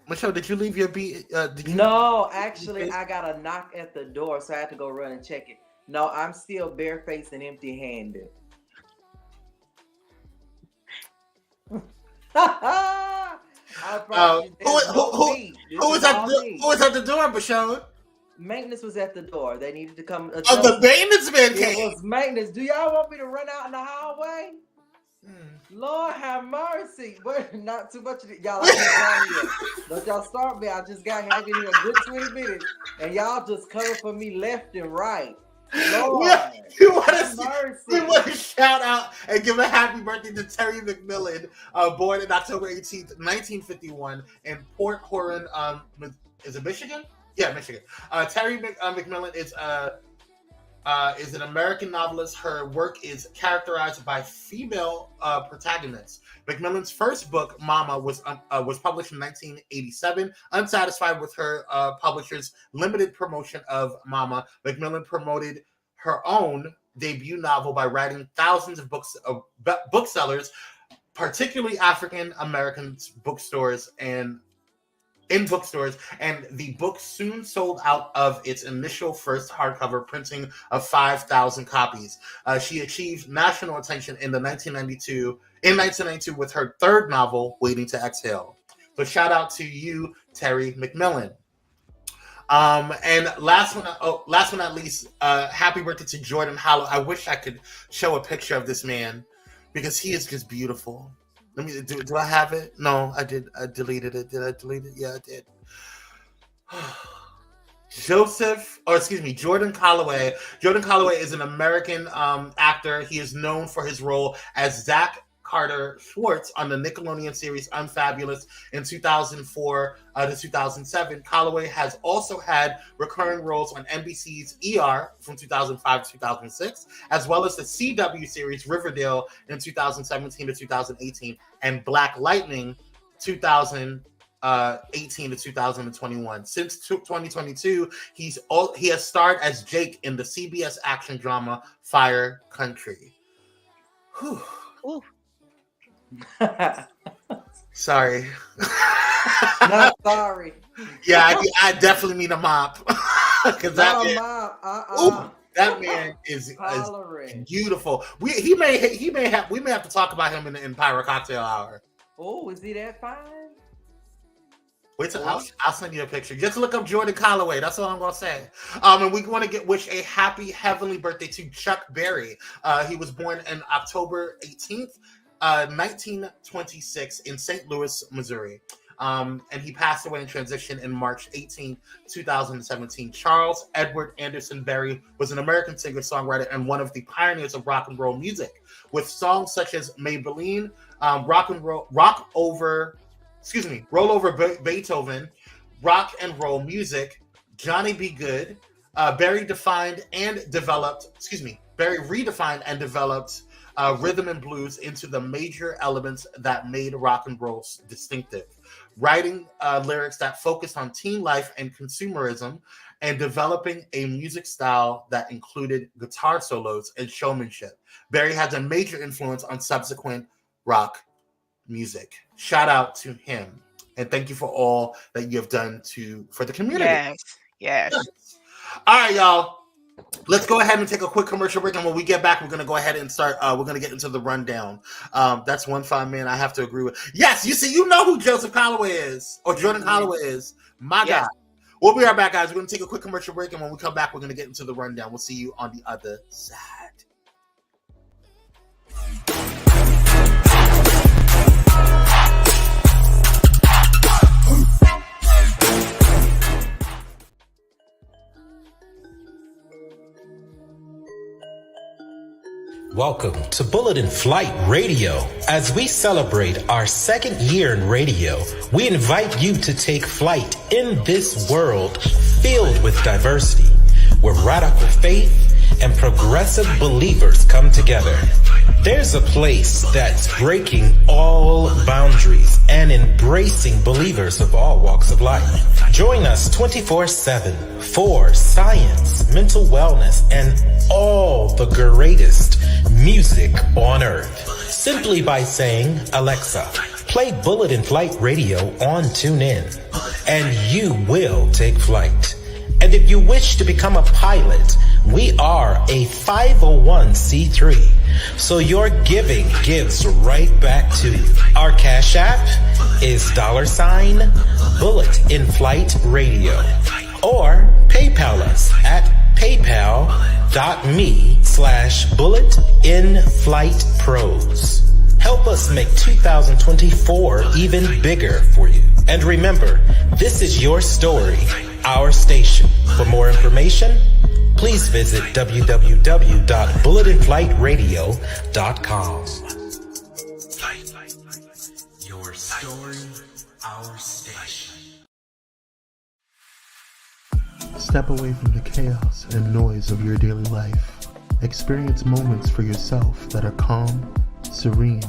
Speaker 1: Michelle, did you leave your beat?
Speaker 6: No, actually, I got a knock at the door, so I had to go run and check it. No, I'm still barefaced and empty-handed.
Speaker 1: Who was at the door, Michelle?
Speaker 6: Maintenance was at the door. They needed to come.
Speaker 1: Oh, the maintenance man came.
Speaker 6: It was maintenance. Do y'all want me to run out in the hallway? Lord have mercy. Not too much of it. Y'all, I just got here. Don't y'all start me. I just got here a good 20 minutes, and y'all just cover for me left and right. Lord,
Speaker 1: we want to shout out and give a happy birthday to Terry McMillan, born in October 18th, 1951 in Port Huron, is it Michigan? Yeah, Michigan. Terry McMillan is an American novelist. Her work is characterized by female protagonists. McMillan's first book, Mama, was published in 1987. Unsatisfied with her publisher's limited promotion of Mama, McMillan promoted her own debut novel by writing thousands of booksellers, particularly African American bookstores and the book soon sold out of its initial first hardcover printing of 5,000 copies. She achieved national attention in 1992 with her third novel, Waiting to Exhale. So shout out to you, Terry McMillan. And last but not least, happy birthday to Jordan Hollow. I wish I could show a picture of this man because he is just beautiful. Let me do I have it? No, I did. I deleted it. Did I delete it? Yeah, I did. Jordan Calloway. Jordan Calloway is an American actor. He is known for his role as Zach Carter Schwartz on the Nickelodeon series Unfabulous in 2004 to 2007. Calloway has also had recurring roles on NBC's ER from 2005 to 2006, as well as the CW series Riverdale in 2017 to 2018, and Black Lightning 2018 to 2021. Since 2022, he has starred as Jake in the CBS action drama Fire Country. Whew.
Speaker 3: Ooh.
Speaker 1: Sorry.
Speaker 6: Not sorry.
Speaker 1: Yeah, I definitely need a mop. Because that man is beautiful. We may have to talk about him in Pyro Cocktail Hour.
Speaker 6: Oh, is he that fine?
Speaker 1: Wait till I'll send you a picture. Just look up Jordan Calloway. That's all I'm gonna say. And we want to wish a happy heavenly birthday to Chuck Berry. He was born on October 18th. 1926 in St. Louis, Missouri. And he passed away in transition in March 18, 2017. Charles Edward Anderson Berry was an American singer-songwriter and one of the pioneers of rock and roll music, with songs such as Maybelline, Roll Over Beethoven, Rock and Roll Music, Johnny Be Good. Barry redefined and developed rhythm and blues into the major elements that made rock and roll distinctive. Writing lyrics that focused on teen life and consumerism, and developing a music style that included guitar solos and showmanship. Barry has a major influence on subsequent rock music. Shout out to him. And thank you for all that you have done for the community.
Speaker 3: Yes.
Speaker 1: All right, y'all. Let's go ahead and take a quick commercial break. And when we get back, we're going to go ahead and start. We're going to get into the rundown. That's one fine man I have to agree with. Yes, you know who Joseph Holloway is, or Jordan Holloway is. My God. We'll be right back, guys. We're going to take a quick commercial break. And when we come back, we're going to get into the rundown. We'll see you on the other side.
Speaker 7: Welcome to Bullet in Flight Radio. As we celebrate our second year in radio, we invite you to take flight in this world filled with diversity, where radical faith and progressive believers come together. There's a place that's breaking all boundaries and embracing believers of all walks of life. Join us 24/7 for science, mental wellness, and all the greatest music on earth. Simply by saying, Alexa, play Bullet in Flight Radio on TuneIn, and you will take flight. And if you wish to become a pilot, we are a 501c3, so your giving gives right back to you. Our Cash App is $, Bullet in Flight Radio, or PayPal us at paypal.me/bulletinflightpros. Help us make 2024 even bigger for you. And remember, this is your story, our station. For more information, please visit www.bulletinflightradio.com. Your story, our station.
Speaker 8: Step away from the chaos and noise of your daily life. Experience moments for yourself that are calm, serene,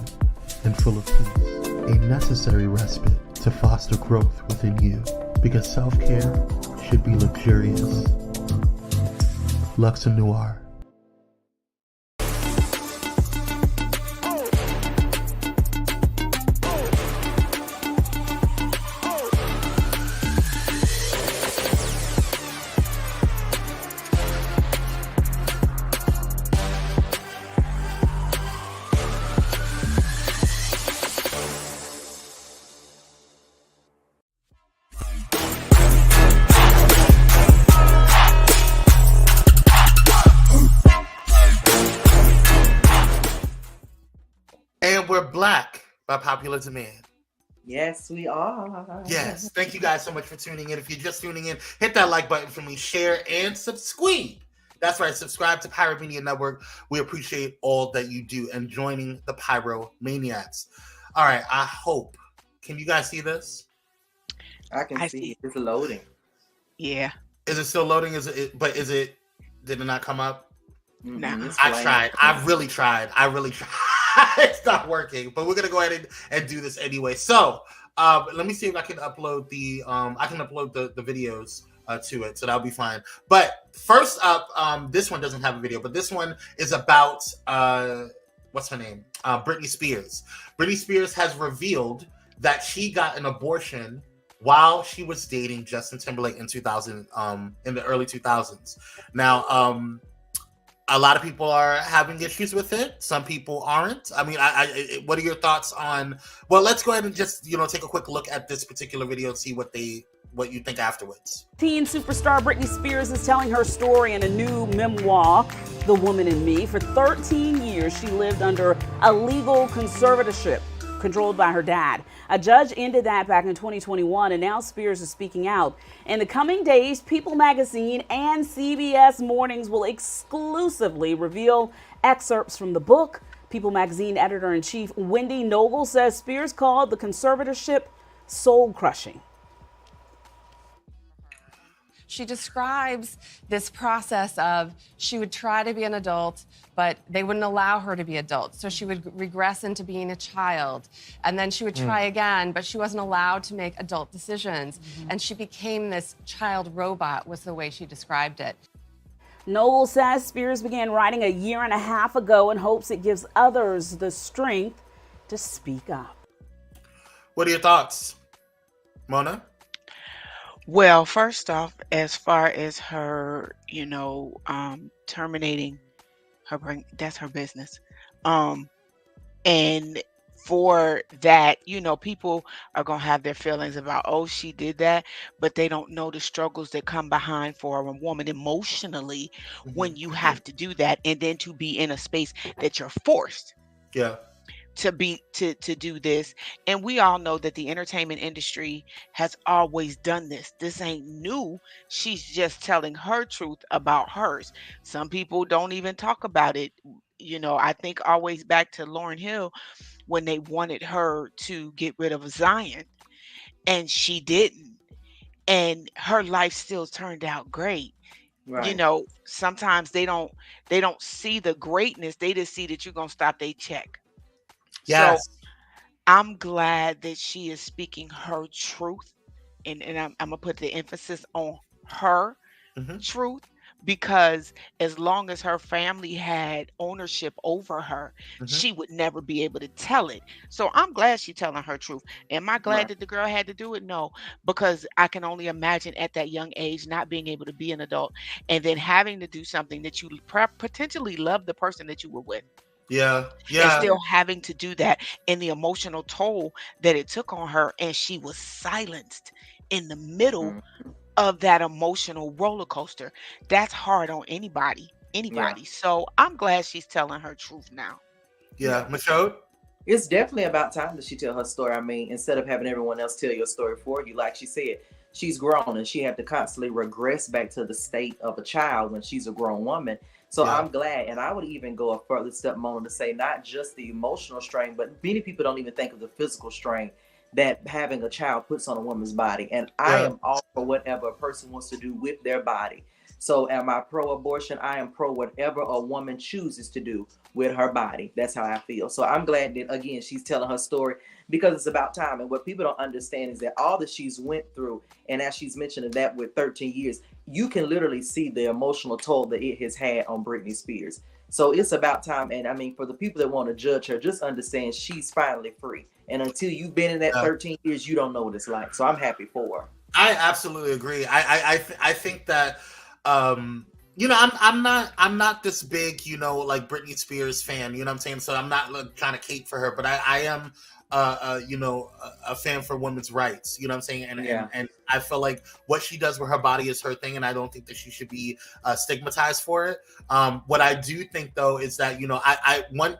Speaker 8: and full of peace. A necessary respite to foster growth within you, because self-care should be luxurious. Luxe Noir.
Speaker 1: And we're black by popular demand.
Speaker 6: Yes, we are.
Speaker 1: Yes. Thank you guys so much for tuning in. If you're just tuning in, hit that like button for me, share, and subscribe. That's right. Subscribe to Pyro Media Network. We appreciate all that you do and joining the Pyro Maniacs. All right. I hope. Can you guys see this?
Speaker 6: I can see it. It's loading.
Speaker 3: Yeah.
Speaker 1: Is it still loading? Did it not come up?
Speaker 3: No.
Speaker 1: I tried. I really tried. It's not working, but we're gonna go ahead and do this anyway. So let me see if I can upload the videos to it, so that'll be fine. But first up, this one doesn't have a video, but this one is about what's her name? Britney Spears. Britney Spears has revealed that she got an abortion while she was dating Justin Timberlake in the early 2000s. Now, a lot of people are having issues with it. Some people aren't. I mean, what are your thoughts on? Well, let's go ahead and just take a quick look at this particular video and see what you think afterwards.
Speaker 9: Teen superstar Britney Spears is telling her story in a new memoir, The Woman in Me. For 13 years, she lived under a legal conservatorship controlled by her dad. A judge ended that back in 2021, and now Spears is speaking out. In the coming days, People magazine and CBS Mornings will exclusively reveal excerpts from the book. People magazine editor-in-chief Wendy Noble says Spears called the conservatorship soul-crushing.
Speaker 10: She describes this process of she would try to be an adult, but they wouldn't allow her to be adult. So she would regress into being a child. And then she would try again, but she wasn't allowed to make adult decisions. And she became this child robot, was the way she described it.
Speaker 9: Noel says Spears began writing a year and a half ago and hopes it gives others the strength to speak up.
Speaker 1: What are your thoughts, Mona?
Speaker 3: Well, first off, as far as her, terminating her, that's her business. And for that, people are going to have their feelings about, oh, she did that, but they don't know the struggles that come behind for a woman emotionally when you have to do that, and then to be in a space that you're forced to do this. And we all know that the entertainment industry has always done this. This ain't new. She's just telling her truth about hers. Some people don't even talk about it. I think always back to Lauryn Hill when they wanted her to get rid of Zion, and she didn't. And her life still turned out great.
Speaker 6: Right.
Speaker 3: Sometimes they don't see the greatness. They just see that you're going to stop their check.
Speaker 1: Yes.
Speaker 3: So I'm glad that she is speaking her truth. And I'm going to put the emphasis on her truth, because as long as her family had ownership over her, she would never be able to tell it. So I'm glad she's telling her truth. Am I glad that the girl had to do it? No, because I can only imagine at that young age not being able to be an adult and then having to do something that you potentially love the person that you were with.
Speaker 1: Yeah.
Speaker 3: And still having to do that, and the emotional toll that it took on her, and she was silenced in the middle of that emotional roller coaster. That's hard on anybody. So I'm glad she's telling her truth now.
Speaker 1: Yeah. Michelle?
Speaker 6: It's definitely about time that she tell her story. I mean, instead of having everyone else tell your story for you, like she said, she's grown and she had to constantly regress back to the state of a child when she's a grown woman. So I'm glad, and I would even go a further step, Mona, to say not just the emotional strain, but many people don't even think of the physical strain that having a child puts on a woman's body. And I am all for whatever a person wants to do with their body. So am I pro-abortion? I am pro whatever a woman chooses to do with her body. That's how I feel. So I'm glad that, again, she's telling her story, because it's about time. And what people don't understand is that all that she's went through, and as she's mentioning that with 13 years, you can literally see the emotional toll that it has had on Britney Spears. So it's about time. And I mean, for the people that want to judge her, just understand she's finally free. And until you've been in that 13 years, you don't know what it's like. So I'm happy for her. I
Speaker 1: absolutely agree. I think that I'm not this big, like Britney Spears fan, you know what I'm saying? So I'm not trying to cape for her, but I am a fan for women's rights, you know what I'm saying? And I feel like what she does with her body is her thing, and I don't think that she should be stigmatized for it. What I do think though is that,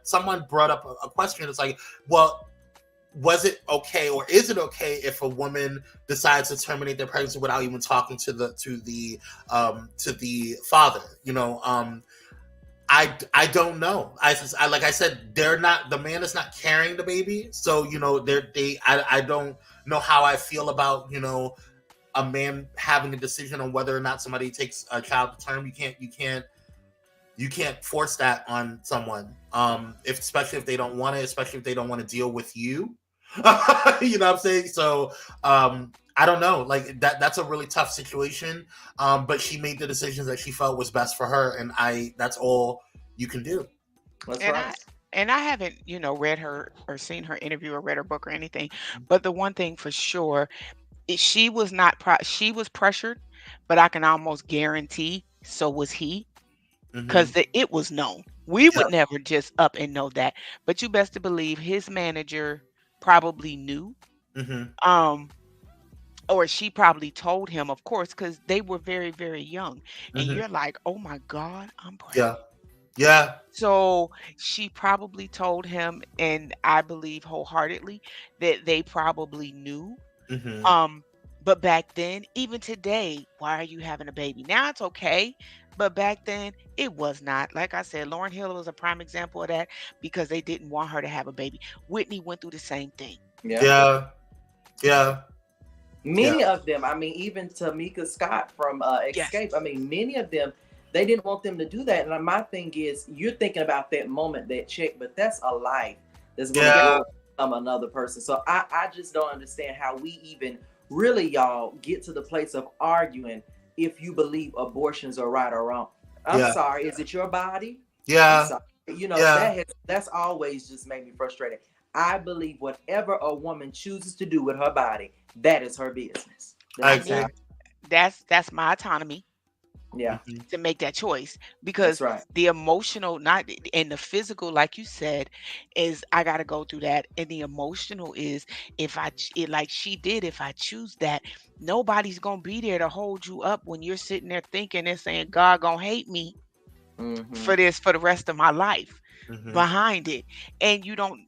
Speaker 1: someone brought up a question. It's like, well, was it okay, or is it okay if a woman decides to terminate their pregnancy without even talking to the father? I don't know. I like I said, the man is not carrying the baby, so I don't know how I feel about a man having a decision on whether or not somebody takes a child to term. You can't force that on someone, especially if they don't want it, especially if they don't want to deal with you. You know what I'm saying? So I don't know. Like that's a really tough situation. But she made the decisions that she felt was best for her, and that's all you can do.
Speaker 6: That's
Speaker 3: right. I haven't, read her or seen her interview or read her book or anything. But the one thing for sure, she was not. She was pressured, but I can almost guarantee so was he, because it was known. We would never just up and know that. But you best to believe his manager probably knew, or she probably told him, of course, because they were very, very young, and you're like, oh my God, I'm pregnant.
Speaker 1: Yeah.
Speaker 3: So she probably told him, and I believe wholeheartedly that they probably knew. But back then, even today, why are you having a baby? Now it's okay, but back then it was not. Like I said, Lauryn Hill was a prime example of that, because they didn't want her to have a baby. Whitney went through the same thing.
Speaker 1: Yeah.
Speaker 6: Many of them, I mean, even Tamika Scott from Escape, I mean, many of them, they didn't want them to do that. And my thing is, you're thinking about that moment, that check, but that's a life that's going to become another person. So I just don't understand how we even really, y'all, get to the place of arguing if you believe abortions are right or wrong. I'm sorry, is it your body? I'm sorry. You know, that's always just made me frustrated. I believe whatever a woman chooses to do with her body, that is her business.
Speaker 3: That's my autonomy.
Speaker 6: Yeah.
Speaker 3: To make that choice, because the emotional, not and the physical, like you said, is I got to go through that, and the emotional is if like she did, if I choose that, nobody's gonna be there to hold you up when you're sitting there thinking and saying God gonna hate me for this for the rest of my life. Behind it, and you don't,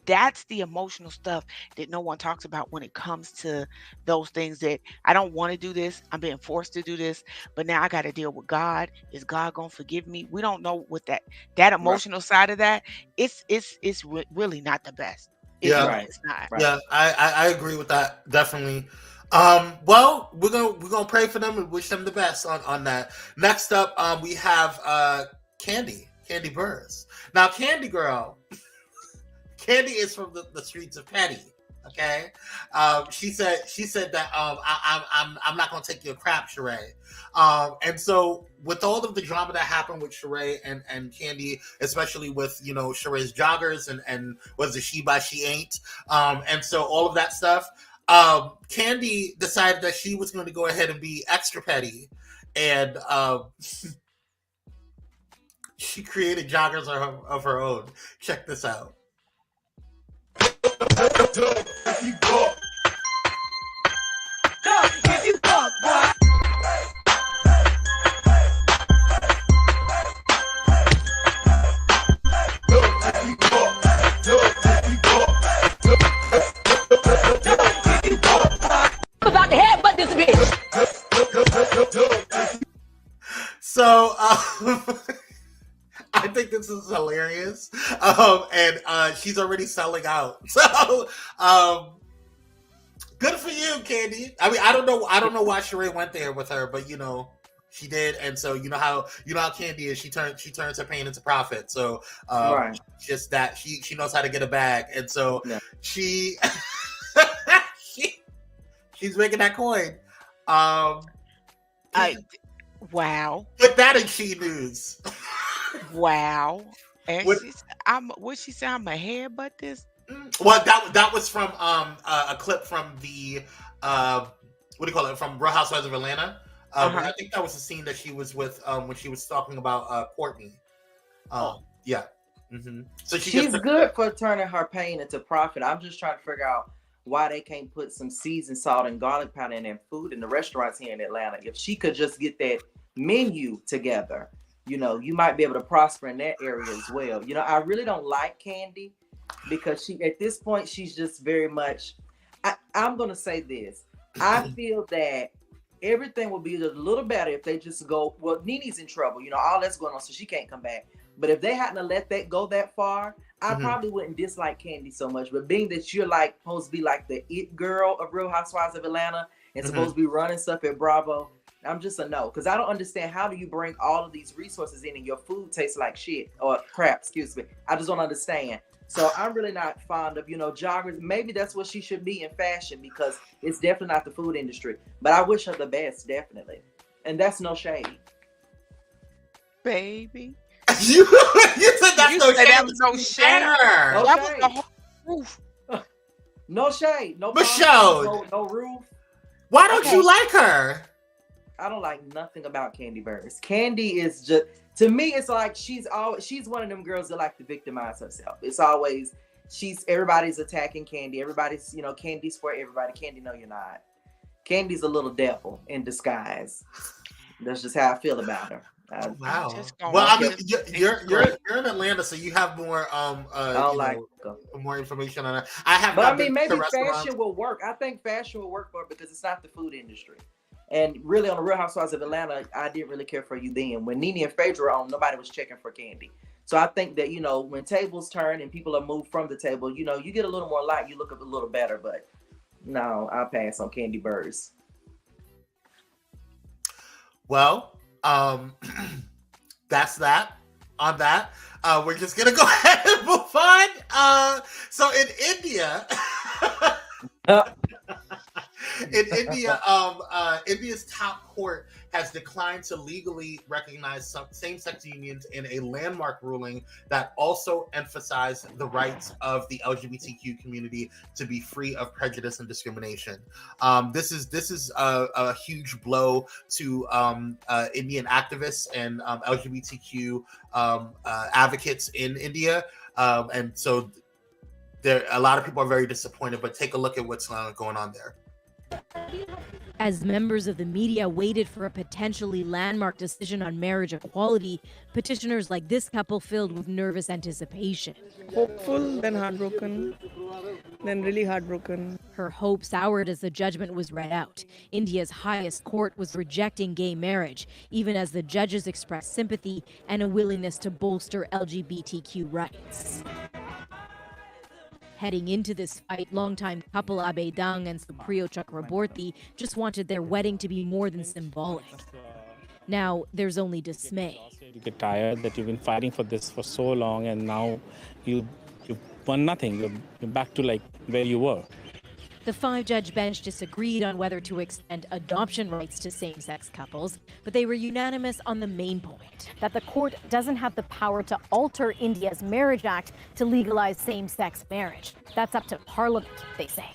Speaker 3: that's the emotional stuff that no one talks about when it comes to those things that I don't want to do this, I'm being forced to do this, but now I got to deal with God. Is God gonna forgive me? We don't know what that emotional side of that, it's really not the best. It's not.
Speaker 1: I agree with that, definitely. Well, we're gonna pray for them and wish them the best on that. Next up, we have Candy Burrs. Now, Candy Girl, Candy is from the streets of Petty. Okay, she said that I'm not gonna take your crap, Sheree. And so with all of the drama that happened with Sheree and Candy, especially with Sheree's joggers and was it she by she ain't, and so all of that stuff, Candy decided that she was going to go ahead and be extra petty, and she created joggers of her own. Check this out.
Speaker 11: About to headbutt this bitch.
Speaker 1: So, I think this is hilarious, and she's already selling out. So, good for you, Candy. I mean, I don't know why Sheree went there with her, but she did, and so you know how Candy is. She turns her pain into profit. So, just that she knows how to get a bag, and so she's making that coin.
Speaker 3: Wow.
Speaker 1: Put that in She News.
Speaker 3: Wow. And what she said, I'm a headbutt this?
Speaker 1: Well, that was from a clip from the what do you call it, from Real Housewives of Atlanta. I think that was the scene that she was with when she was talking about Courtney. Yeah. So
Speaker 6: she's good for turning her pain into profit. I'm just trying to figure out why they can't put some seasoned salt and garlic powder in their food in the restaurants here in Atlanta. If she could just get that menu together, you might be able to prosper in that area as well. I really don't like Candy because at this point, she's just very much, I'm going to say this. I feel that everything will be a little better if they just go, well, Nene's in trouble, all that's going on, so she can't come back. But if they hadn't let that go that far, I probably wouldn't dislike Candy so much. But being that you're supposed to be like the it girl of Real Housewives of Atlanta and supposed to be running stuff at Bravo, I'm just a no. Because I don't understand, how do you bring all of these resources in and your food tastes like shit or crap, excuse me. I just don't understand. So I'm really not fond of, joggers. Maybe that's what she should be in fashion because it's definitely not the food industry. But I wish her the best, definitely. And that's no shade.
Speaker 3: Baby.
Speaker 1: You said that's no shade.
Speaker 3: That was no shade. That was the whole roof.
Speaker 6: No shade. No
Speaker 1: Michelle.
Speaker 6: No roof.
Speaker 1: Why don't you like her?
Speaker 6: I don't like nothing about Candy Burrs. Candy is just, to me, it's like she's one of them girls that like to victimize herself. It's always everybody's attacking Candy. Everybody's, Candy's for everybody. Candy, no, you're not. Candy's a little devil in disguise. That's just how I feel about her.
Speaker 1: Wow. Well, I mean, you're in Atlanta, so you have more more information on that.
Speaker 6: But I mean, maybe fashion will work. I think fashion will work for her because it's not the food industry. And really, on the Real Housewives of Atlanta, I didn't really care for you then. When Nene and Phaedra were on, nobody was checking for Candy. So I think that, when tables turn and people are moved from the table, you get a little more light, you look a little better. But No, I'll pass on Candy Birds.
Speaker 1: Well, that's that. On that, we're just gonna go ahead and move on. So in India, India's top court has declined to legally recognize some same-sex unions in a landmark ruling that also emphasized the rights of the LGBTQ community to be free of prejudice and discrimination. This is a huge blow to Indian activists and LGBTQ advocates in India, and so a lot of people are very disappointed. But take a look at what's going on there.
Speaker 12: As members of the media waited for a potentially landmark decision on marriage equality, petitioners like this couple filled with nervous anticipation.
Speaker 13: Hopeful, then heartbroken, then really heartbroken.
Speaker 12: Her hope soured as the judgment was read out. India's highest court was rejecting gay marriage, even as the judges expressed sympathy and a willingness to bolster LGBTQ rights. Heading into this fight, longtime couple Abhay Dang and Supriyo Chakraborty just wanted their wedding to be more than symbolic. Now, there's only dismay.
Speaker 14: You get tired that you've been fighting for this for so long, and now you've won nothing. You're back to like where you were.
Speaker 12: The 5-judge bench disagreed on whether to extend adoption rights to same-sex couples, but they were unanimous on the main point.
Speaker 4: That the court doesn't have the power to alter India's Marriage Act to legalize same-sex marriage. That's up to Parliament, they say.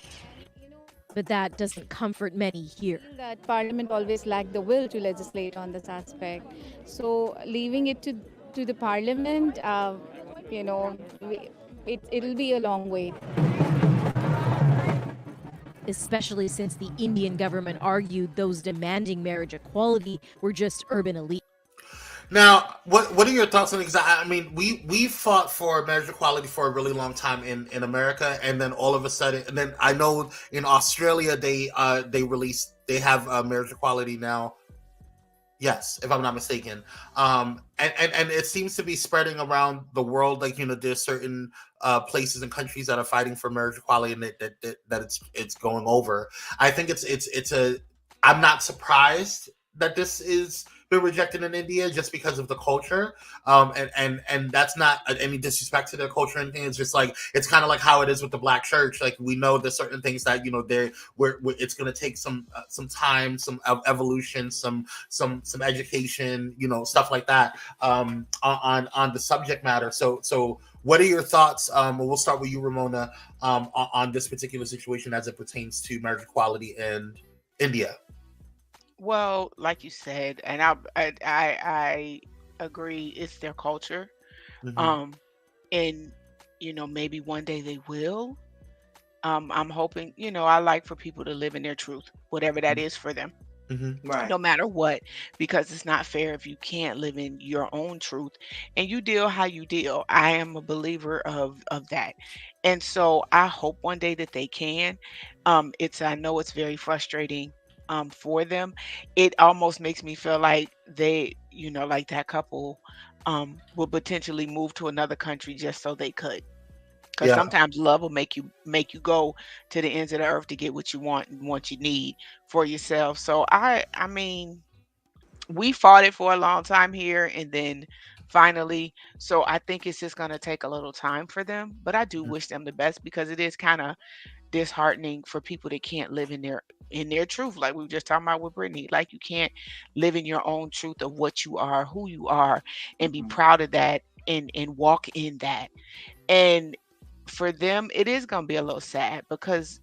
Speaker 12: But that doesn't comfort many here.
Speaker 15: That Parliament always lacked the will to legislate on this aspect. So leaving it to the Parliament, it'll be a long wait.
Speaker 12: Especially since the Indian government argued those demanding marriage equality were just urban elite.
Speaker 1: Now, what are your thoughts on it? Because I mean, we fought for marriage equality for a really long time in America, and then all of a sudden, and then I know in Australia they have marriage equality now. Yes, if I'm not mistaken. And it seems to be spreading around the world. Like, there's certain places and countries that are fighting for marriage equality, and that it's going over. I think I'm not surprised that this is been rejected in India just because of the culture. And that's not any disrespect to their culture or anything. It's just like, it's kind of like how it is with the Black church. Like, we know there's certain things that, it's going to take some time, some evolution, some education, stuff like that, on the subject matter. So what are your thoughts? We'll start with you, Ramona, on this particular situation as it pertains to marriage equality in India.
Speaker 3: Well, like you said, and I agree, it's their culture.
Speaker 1: Mm-hmm.
Speaker 3: And maybe one day they will. I'm hoping, I like for people to live in their truth, whatever that is for them.
Speaker 1: Mm-hmm.
Speaker 6: Right.
Speaker 3: No matter what, because it's not fair if you can't live in your own truth and you deal how you deal. I am a believer of that. And so I hope one day that they can. I know it's very frustrating for them. It almost makes me feel like they, like that couple will potentially move to another country just so they could. Because sometimes love will make you go to the ends of the earth to get what you want and what you need for yourself. So I mean, we fought it for a long time here, and then finally, so I think it's just going to take a little time for them. But I do wish them the best, because it is kind of disheartening for people that can't live in their truth, like we were just talking about with Brittany. Like, you can't live in your own truth of what you are, who you are, and be proud of that and walk in that. And for them, it is going to be a little sad, because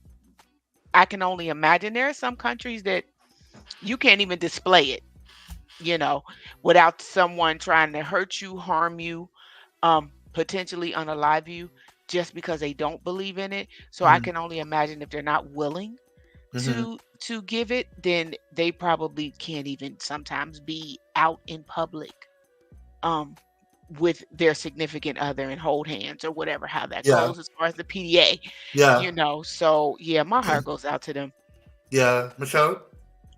Speaker 3: I can only imagine there are some countries that you can't even display it, without someone trying to hurt you, harm you, potentially unalive you, just because they don't believe in it. So I can only imagine if they're not willing to give it, then they probably can't even sometimes be out in public with their significant other and hold hands or whatever, how that goes as far as the PDA. So my heart goes out to them.
Speaker 1: Michelle?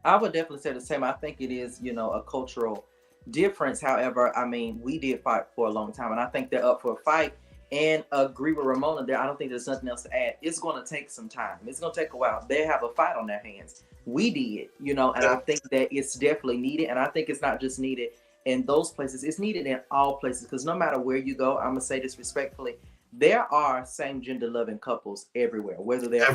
Speaker 6: I would definitely say the same. I think it is, a cultural difference. However, I mean, we did fight for a long time, and I think they're up for a fight. and agree with Ramona there. I don't think there's nothing else to add. It's going to take some time. It's going to take a while. They have a fight on their hands. We did, you know, and I think that it's definitely needed. And I think it's not just needed in those places. It's needed in all places, because no matter where you go, I'm going to say this respectfully, there are same gender loving couples everywhere, whether they're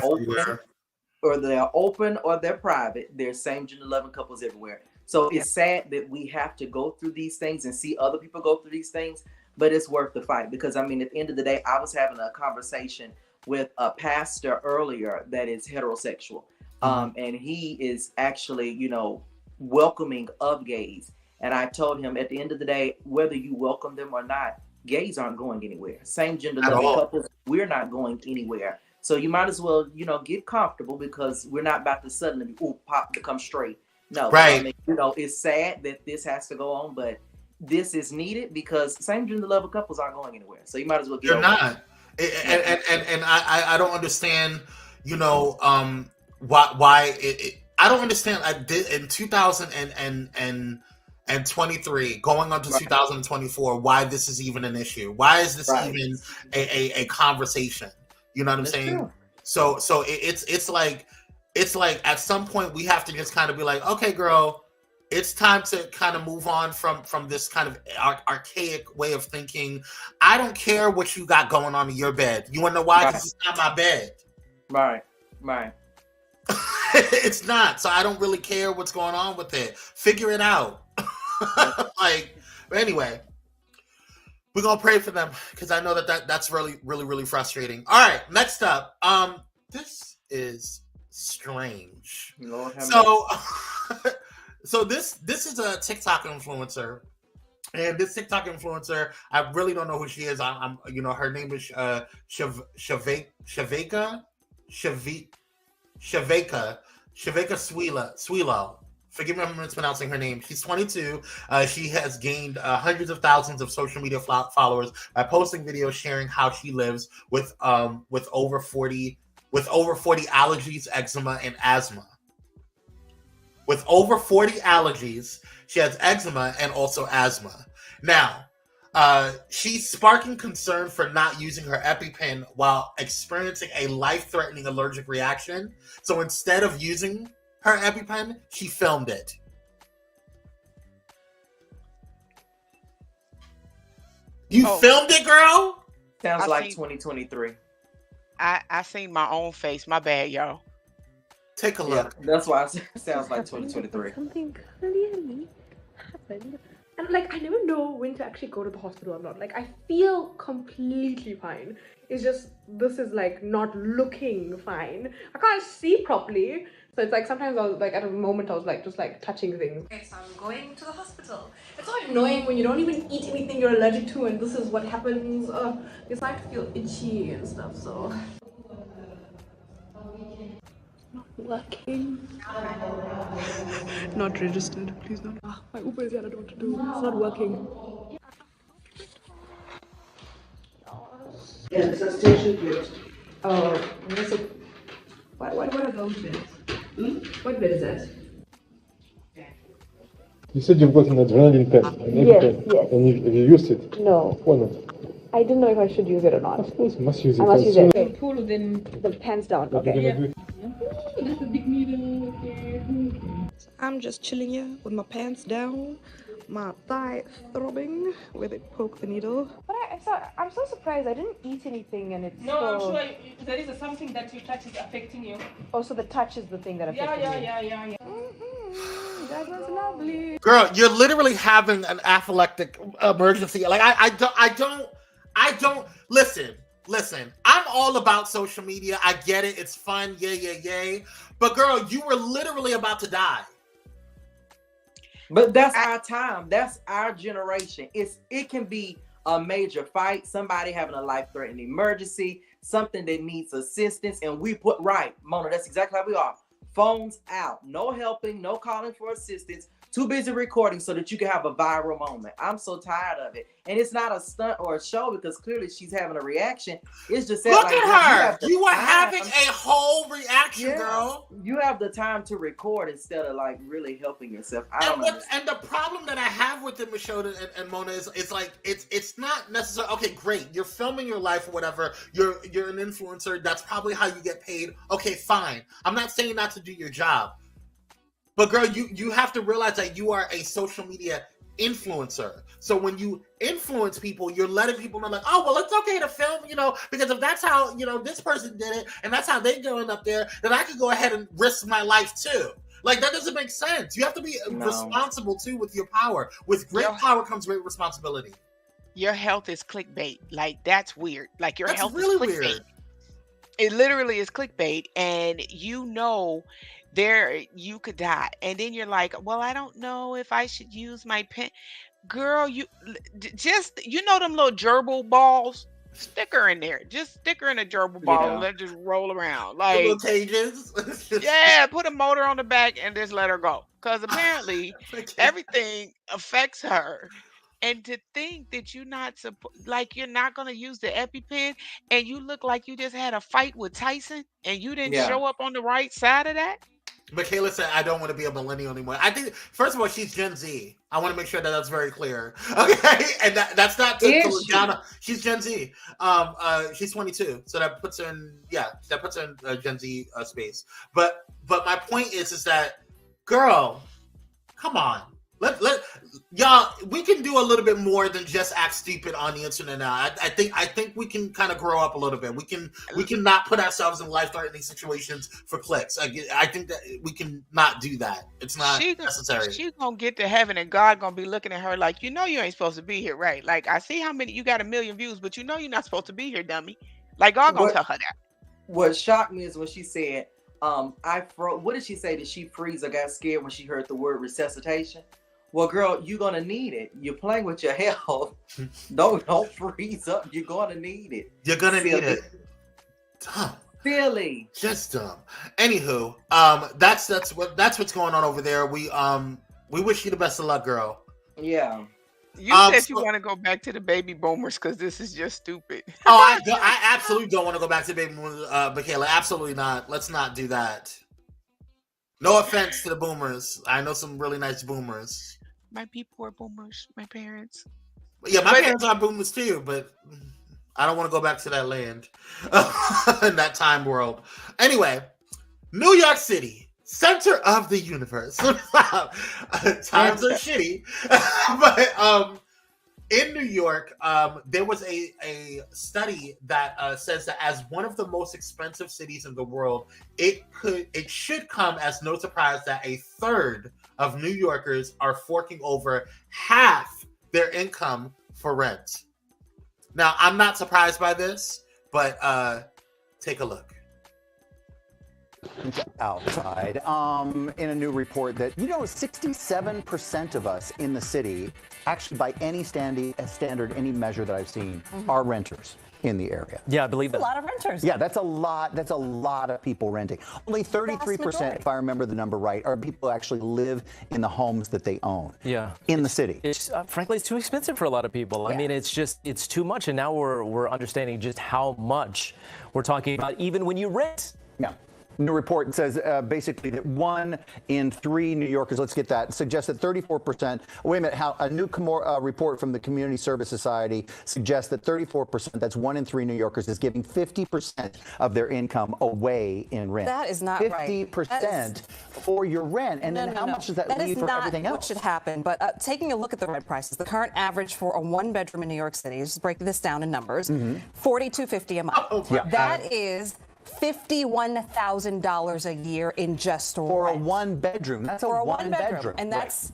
Speaker 6: open or they're private. There's same gender loving couples everywhere. So it's sad that we have to go through these things and see other people go through these things, but it's worth the fight, because I mean, at the end of the day, I was having a conversation with a pastor earlier that is heterosexual. And he is actually, you know, welcoming of gays. And I told him, at the end of the day, whether you welcome them or not, gays aren't going anywhere. Same gender loving couples, we're not going anywhere. So you might as well, you know, get comfortable, because we're not about to suddenly become straight. No, right. I mean, you know, it's sad that this has to go on, but this is needed, because same gender loving couples aren't going anywhere. So you might as well get
Speaker 1: You're not. And I don't understand, you know, why I don't understand. I did in 2023 going on to 2024, why this is even an issue. Why is this even a conversation? You know what I'm saying? True. So it's like at some point we have to just kind of be like, okay, girl, it's time to kind of move on from this kind of archaic way of thinking. I don't care what you got going on in your bed. You want to know why? Because it's not my bed.
Speaker 6: Right.
Speaker 1: It's not. So I don't really care what's going on with it. Figure it out. Like, anyway, we're gonna pray for them, because I know that's really, really, really frustrating. All right, next up, this is strange. So this is a TikTok influencer, and this TikTok influencer, I really don't know who she is. I'm you know, her name is Shaveka Swilo. Forgive me if I'm mispronouncing her name. She's 22. She has gained hundreds of thousands of social media followers by posting videos sharing how she lives with over 40 allergies, eczema, and asthma. With over 40 allergies, she has eczema and also asthma. Now, she's sparking concern for not using her EpiPen while experiencing a life-threatening allergic reaction. So instead of using her EpiPen, she filmed it. You filmed it, girl?
Speaker 6: Sounds like 2023.
Speaker 3: I seen my own face. My bad, y'all.
Speaker 1: Take a look.
Speaker 6: Yeah, that's why it sounds like 2023.
Speaker 16: Something clearly happened. And like, I never know when to actually go to the hospital or not. Like, I feel completely fine. It's just, this is like not looking fine. I can't see properly. So it's like, sometimes I was like, at a moment I was like, just like touching things. Okay, so I'm going to the hospital. It's so annoying when you don't even eat anything you're allergic to, and this is what happens. You start to feel itchy and stuff, so. Not working. Not registered, please not. My Uber is here, I don't know what to do. It's not working. Yeah, it's a station plate. Oh, that's a... What are those beds? What bed is that?
Speaker 17: You said you've got an adrenaline pen, an EpiPen,
Speaker 16: yes.
Speaker 17: And have you used it?
Speaker 16: No.
Speaker 17: Why not?
Speaker 16: I didn't know if I should use it or not.
Speaker 17: Of course, you must use it.
Speaker 16: I must use it. Okay, pull within the pants down.
Speaker 17: What
Speaker 16: Okay.
Speaker 17: you're gonna do?
Speaker 16: That's a big needle. Okay. I'm just chilling here with my pants down, my thigh throbbing where they poke the needle. But I'm so surprised. I didn't eat anything, and it's
Speaker 18: I'm sure there is something that you touch is affecting you.
Speaker 16: Oh, so the touch is the thing that affects me.
Speaker 18: Yeah.
Speaker 16: That was lovely.
Speaker 1: Girl, you're literally having an anaphylactic emergency. Like I don't listen. I'm all about social media. I get it. It's fun. Yay. But girl, you were literally about to die.
Speaker 6: But that's our time. That's our generation. It can be a major fight, somebody having a life-threatening emergency, something that needs assistance, and we put Mona, that's exactly how we are. Phones out, no helping, no calling for assistance. Too busy recording so that you can have a viral moment. I'm so tired of it. And it's not a stunt or a show because clearly she's having a reaction. It's just that,
Speaker 1: look
Speaker 6: like,
Speaker 1: at her. You are having a whole reaction, girl.
Speaker 6: You have the time to record instead of like really helping yourself.
Speaker 1: And the problem that I have with it, Michelle and Mona, is it's like it's not necessarily okay. Great, you're filming your life or whatever. You're an influencer. That's probably how you get paid. Okay, fine. I'm not saying not to do your job. But girl, you have to realize that you are a social media influencer. So when you influence people, you're letting people know like, oh, well, it's okay to film, because if that's how, this person did it and that's how they're going up there, then I could go ahead and risk my life too. Like, that doesn't make sense. You have to be responsible too with your power. With great power comes great responsibility.
Speaker 3: Your health is clickbait. Like, that's weird. Like, your health
Speaker 1: really
Speaker 3: is clickbait.
Speaker 1: Weird.
Speaker 3: It literally is clickbait, and there you could die, and then you're like, well, I don't know if I should use my pen. Girl, you just them little gerbil balls, stick her in there. Just stick her in a gerbil ball and let her just roll around like
Speaker 1: the little cages.
Speaker 3: Yeah, put a motor on the back and just let her go, because apparently everything affects her. And to think that you're not going to use the EpiPen, and you look like you just had a fight with Tyson and you didn't show up on the right side of that.
Speaker 1: Michaela said, I don't want to be a millennial anymore. I think, first of all, she's Gen Z. I want to make sure that that's very clear. Okay? And that's not to look down. She's Gen Z. She's 22. So that puts her in, Gen Z space. But my point is that, girl, come on. Let y'all, we can do a little bit more than just act stupid on the internet now. I think we can kind of grow up a little bit. We can not put ourselves in life-threatening situations for clicks. I think that we can not do that. It's not necessary.
Speaker 3: She's gonna get to heaven, and God gonna be looking at her like, you ain't supposed to be here, right? Like, I see how many you got, 1 million views, but you're not supposed to be here, dummy. Like, God gonna tell her that.
Speaker 6: What shocked me is when she said, what did she say? Did she freeze or got scared when she heard the word resuscitation? Well, girl, you're gonna need it. You're playing with your health. Don't freeze up. You're gonna need it.
Speaker 1: You're gonna need it.
Speaker 6: Dumb. Silly.
Speaker 1: Just dumb. Anywho, that's what's going on over there. We wish you the best of luck, girl.
Speaker 6: Yeah.
Speaker 3: You said you want to go back to the baby boomers because this is just stupid.
Speaker 1: I absolutely don't want to go back to the baby boomers, Michaela. Absolutely not. Let's not do that. No offense to the boomers. I know some really nice boomers.
Speaker 3: Might be poor boomers, my parents.
Speaker 1: Yeah, my parents are boomers too, but I don't want to go back to that land, in that time world. Anyway, New York City, center of the universe. Times are shitty, but in New York, there was a study that says that as one of the most expensive cities in the world, it should come as no surprise that a third of New Yorkers are forking over half their income for rent. Now, I'm not surprised by this, but take a look.
Speaker 19: Outside, in a new report that 67% of us in the city, actually by any standard, any measure that I've seen, are renters in the area.
Speaker 20: Yeah, I believe that.
Speaker 21: A lot of renters.
Speaker 19: Yeah, that's a lot of people renting. Only 33%, if I remember the number right, are people who actually live in the homes that they own.
Speaker 20: Yeah,
Speaker 19: in the city.
Speaker 20: It's frankly, it's too expensive for a lot of people. I mean, it's too much, and now we're understanding just how much we're talking about, even when you rent.
Speaker 19: Yeah. New report says basically that 1 in 3 New Yorkers, let's get that, suggests that 34%, wait a minute, a new report from the Community Service Society suggests that 34%, that's 1 in 3 New Yorkers, is giving 50% of their income away in rent.
Speaker 21: That is not
Speaker 19: 50% for your rent. And then how much does that leave for everything else?
Speaker 21: What should happen, but taking a look at the rent prices, the current average for a 1-bedroom in New York City, just break this down in numbers, $42.50 a month. That is $51,000 a year in just
Speaker 19: for
Speaker 21: rent.
Speaker 19: a 1-bedroom. That's a one-bedroom.
Speaker 21: And that's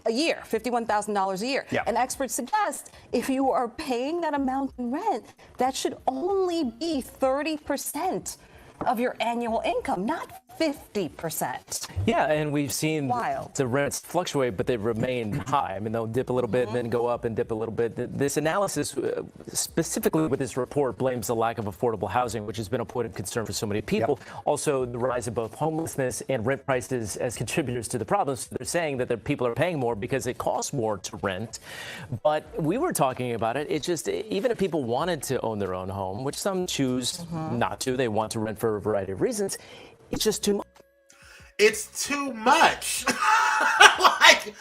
Speaker 21: a year, $51,000 a year.
Speaker 19: Yeah.
Speaker 21: And experts suggest if you are paying that amount in rent, that should only be 30% of your annual income, not 50%.
Speaker 20: Yeah, and we've seen
Speaker 21: Wild.
Speaker 20: the rents fluctuate, but they remain high. I mean, they'll dip a little bit and then go up and dip a little bit. This analysis, specifically with this report, blames the lack of affordable housing, which has been a point of concern for so many people. Also, the rise of both homelessness and rent prices as contributors to the problems. They're saying that the people are paying more because it costs more to rent. But we were talking about it. It's just, even if people wanted to own their own home, which some choose not to, they want to rent for a variety of reasons, it's just too much.
Speaker 1: It's too much. Like,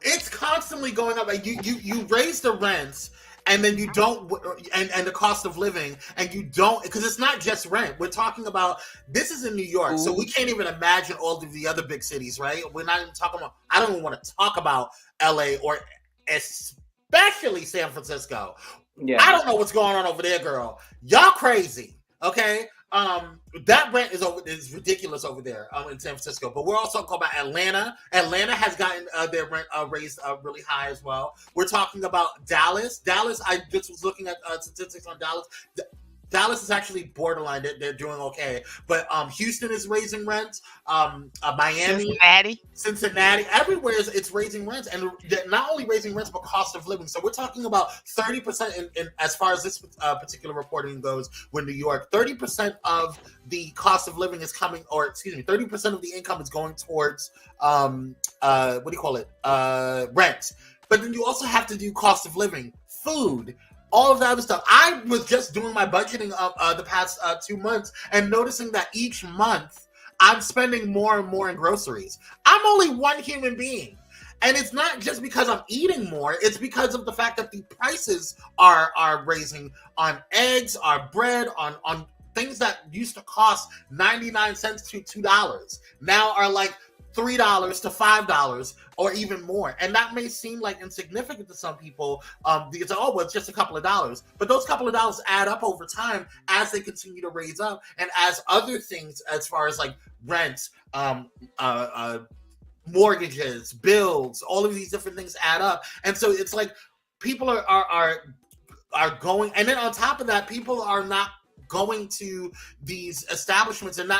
Speaker 1: it's constantly going up. Like, you raise the rents, and then you don't, and the cost of living, and you don't, because it's not just rent. We're talking about, this is in New York, so we can't even imagine all of the other big cities, right? We're not even talking about, I don't even want to talk about LA or especially San Francisco.
Speaker 2: Yeah.
Speaker 1: I don't know what's going on over there, girl. Y'all crazy, okay? That rent is ridiculous over there in San Francisco. But we're also talking about Atlanta. Atlanta has gotten their rent raised really high as well. We're talking about Dallas. Dallas, I just was looking at statistics on Dallas. Dallas is actually borderline. They're doing okay. But Houston is raising rents. Miami, Cincinnati, everywhere it's raising rents. And they're not only raising rents, but cost of living. So we're talking about 30% in as far as this particular reporting goes with New York. 30% of the cost of living is coming, or excuse me, 30% of the income is going towards, rent. But then you also have to do cost of living, food, all of that other stuff. I was just doing my budgeting the past 2 months and noticing that each month I'm spending more and more in groceries. I'm only one human being. And it's not just because I'm eating more. It's because of the fact that the prices are raising on eggs, on bread, on things that used to cost 99 cents to $2 now are like $3 to $5 or even more. And that may seem like insignificant to some people because, it's just a couple of dollars. But those couple of dollars add up over time as they continue to raise up. And as other things, as far as like rent, mortgages, bills, all of these different things add up. And so it's like people are going, and then on top of that, people are not going to these establishments, and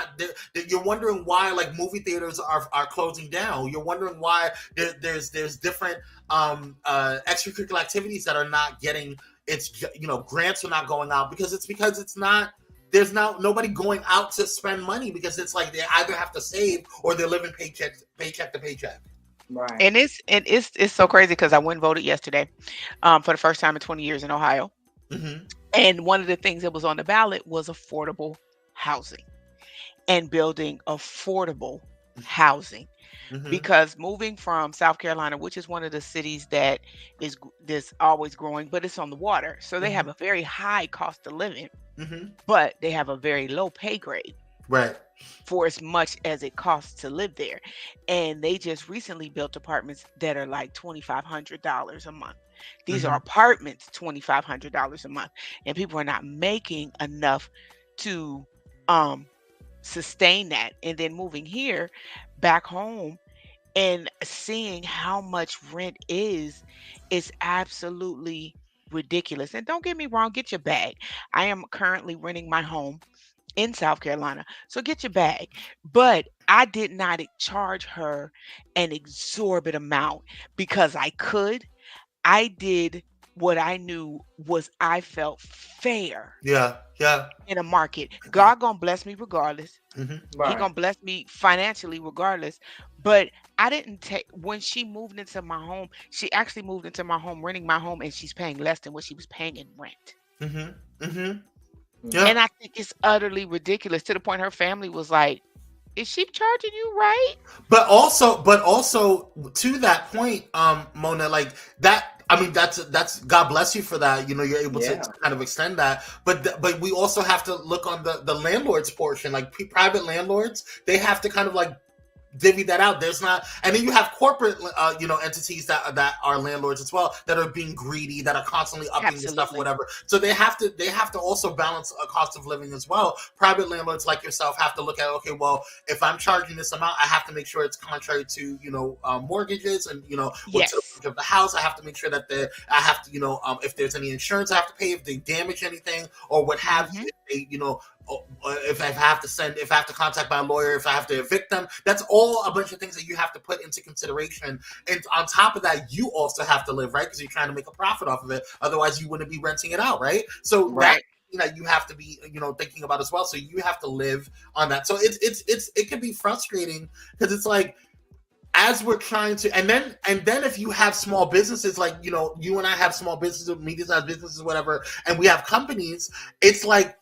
Speaker 1: you're wondering why like movie theaters are closing down. You're wondering why there's different extracurricular activities that are not getting grants are not going out because it's not, there's nobody going out to spend money because it's like they either have to save or they're living paycheck to paycheck.
Speaker 2: Right.
Speaker 3: And it's so crazy because I went and voted yesterday for the first time in 20 years in Ohio.
Speaker 1: Mm-hmm.
Speaker 3: And one of the things that was on the ballot was affordable housing and building affordable housing.
Speaker 1: Mm-hmm.
Speaker 3: Because moving from South Carolina, which is one of the cities that is always growing, but it's on the water. So they have a very high cost of living, but they have a very low pay grade.
Speaker 1: Right.
Speaker 3: For as much as it costs to live there. And they just recently built apartments that are like $2,500 a month. These are apartments, $2,500 a month. And people are not making enough to sustain that. And then moving here back home and seeing how much rent is absolutely ridiculous. And don't get me wrong, get your bag. I am currently renting my home in South Carolina. So get your bag. But I did not charge her an exorbitant amount because I could. I did what I knew I felt fair.
Speaker 1: Yeah.
Speaker 3: In a market. God gonna bless me regardless.
Speaker 1: Mm-hmm.
Speaker 2: Right.
Speaker 3: He gonna bless me financially regardless. But I didn't take, when she moved into my home, she actually moved into my home, renting my home, and she's paying less than what she was paying in rent.
Speaker 1: Yeah.
Speaker 3: And I think it's utterly ridiculous to the point her family was like, is she charging you right?
Speaker 1: But also to that point, Mona, like that, I mean, that's God bless you for that. You're able to kind of extend that. But we also have to look on the landlord's portion, like private landlords, they have to kind of like divvy that out. There's not, and then you have corporate, entities that are landlords as well that are being greedy, that are constantly upping the stuff, or whatever. So they have to also balance a cost of living as well. Private landlords like yourself have to look at, okay, well, if I'm charging this amount, I have to make sure it's contrary to mortgages and what's of the house. I have to make sure that I have to if there's any insurance I have to pay if they damage anything or what have you. If they if I have to contact my lawyer, if I have to evict them, that's all a bunch of things that you have to put into consideration. And on top of that, you also have to live, right? Because you're trying to make a profit off of it. Otherwise, you wouldn't be renting it out, right? So that you have to be, thinking about as well. So you have to live on that. So it can be frustrating because it's like, as we're trying to, and then if you have small businesses, like, you and I have small businesses, medium-sized businesses, whatever, and we have companies, it's like,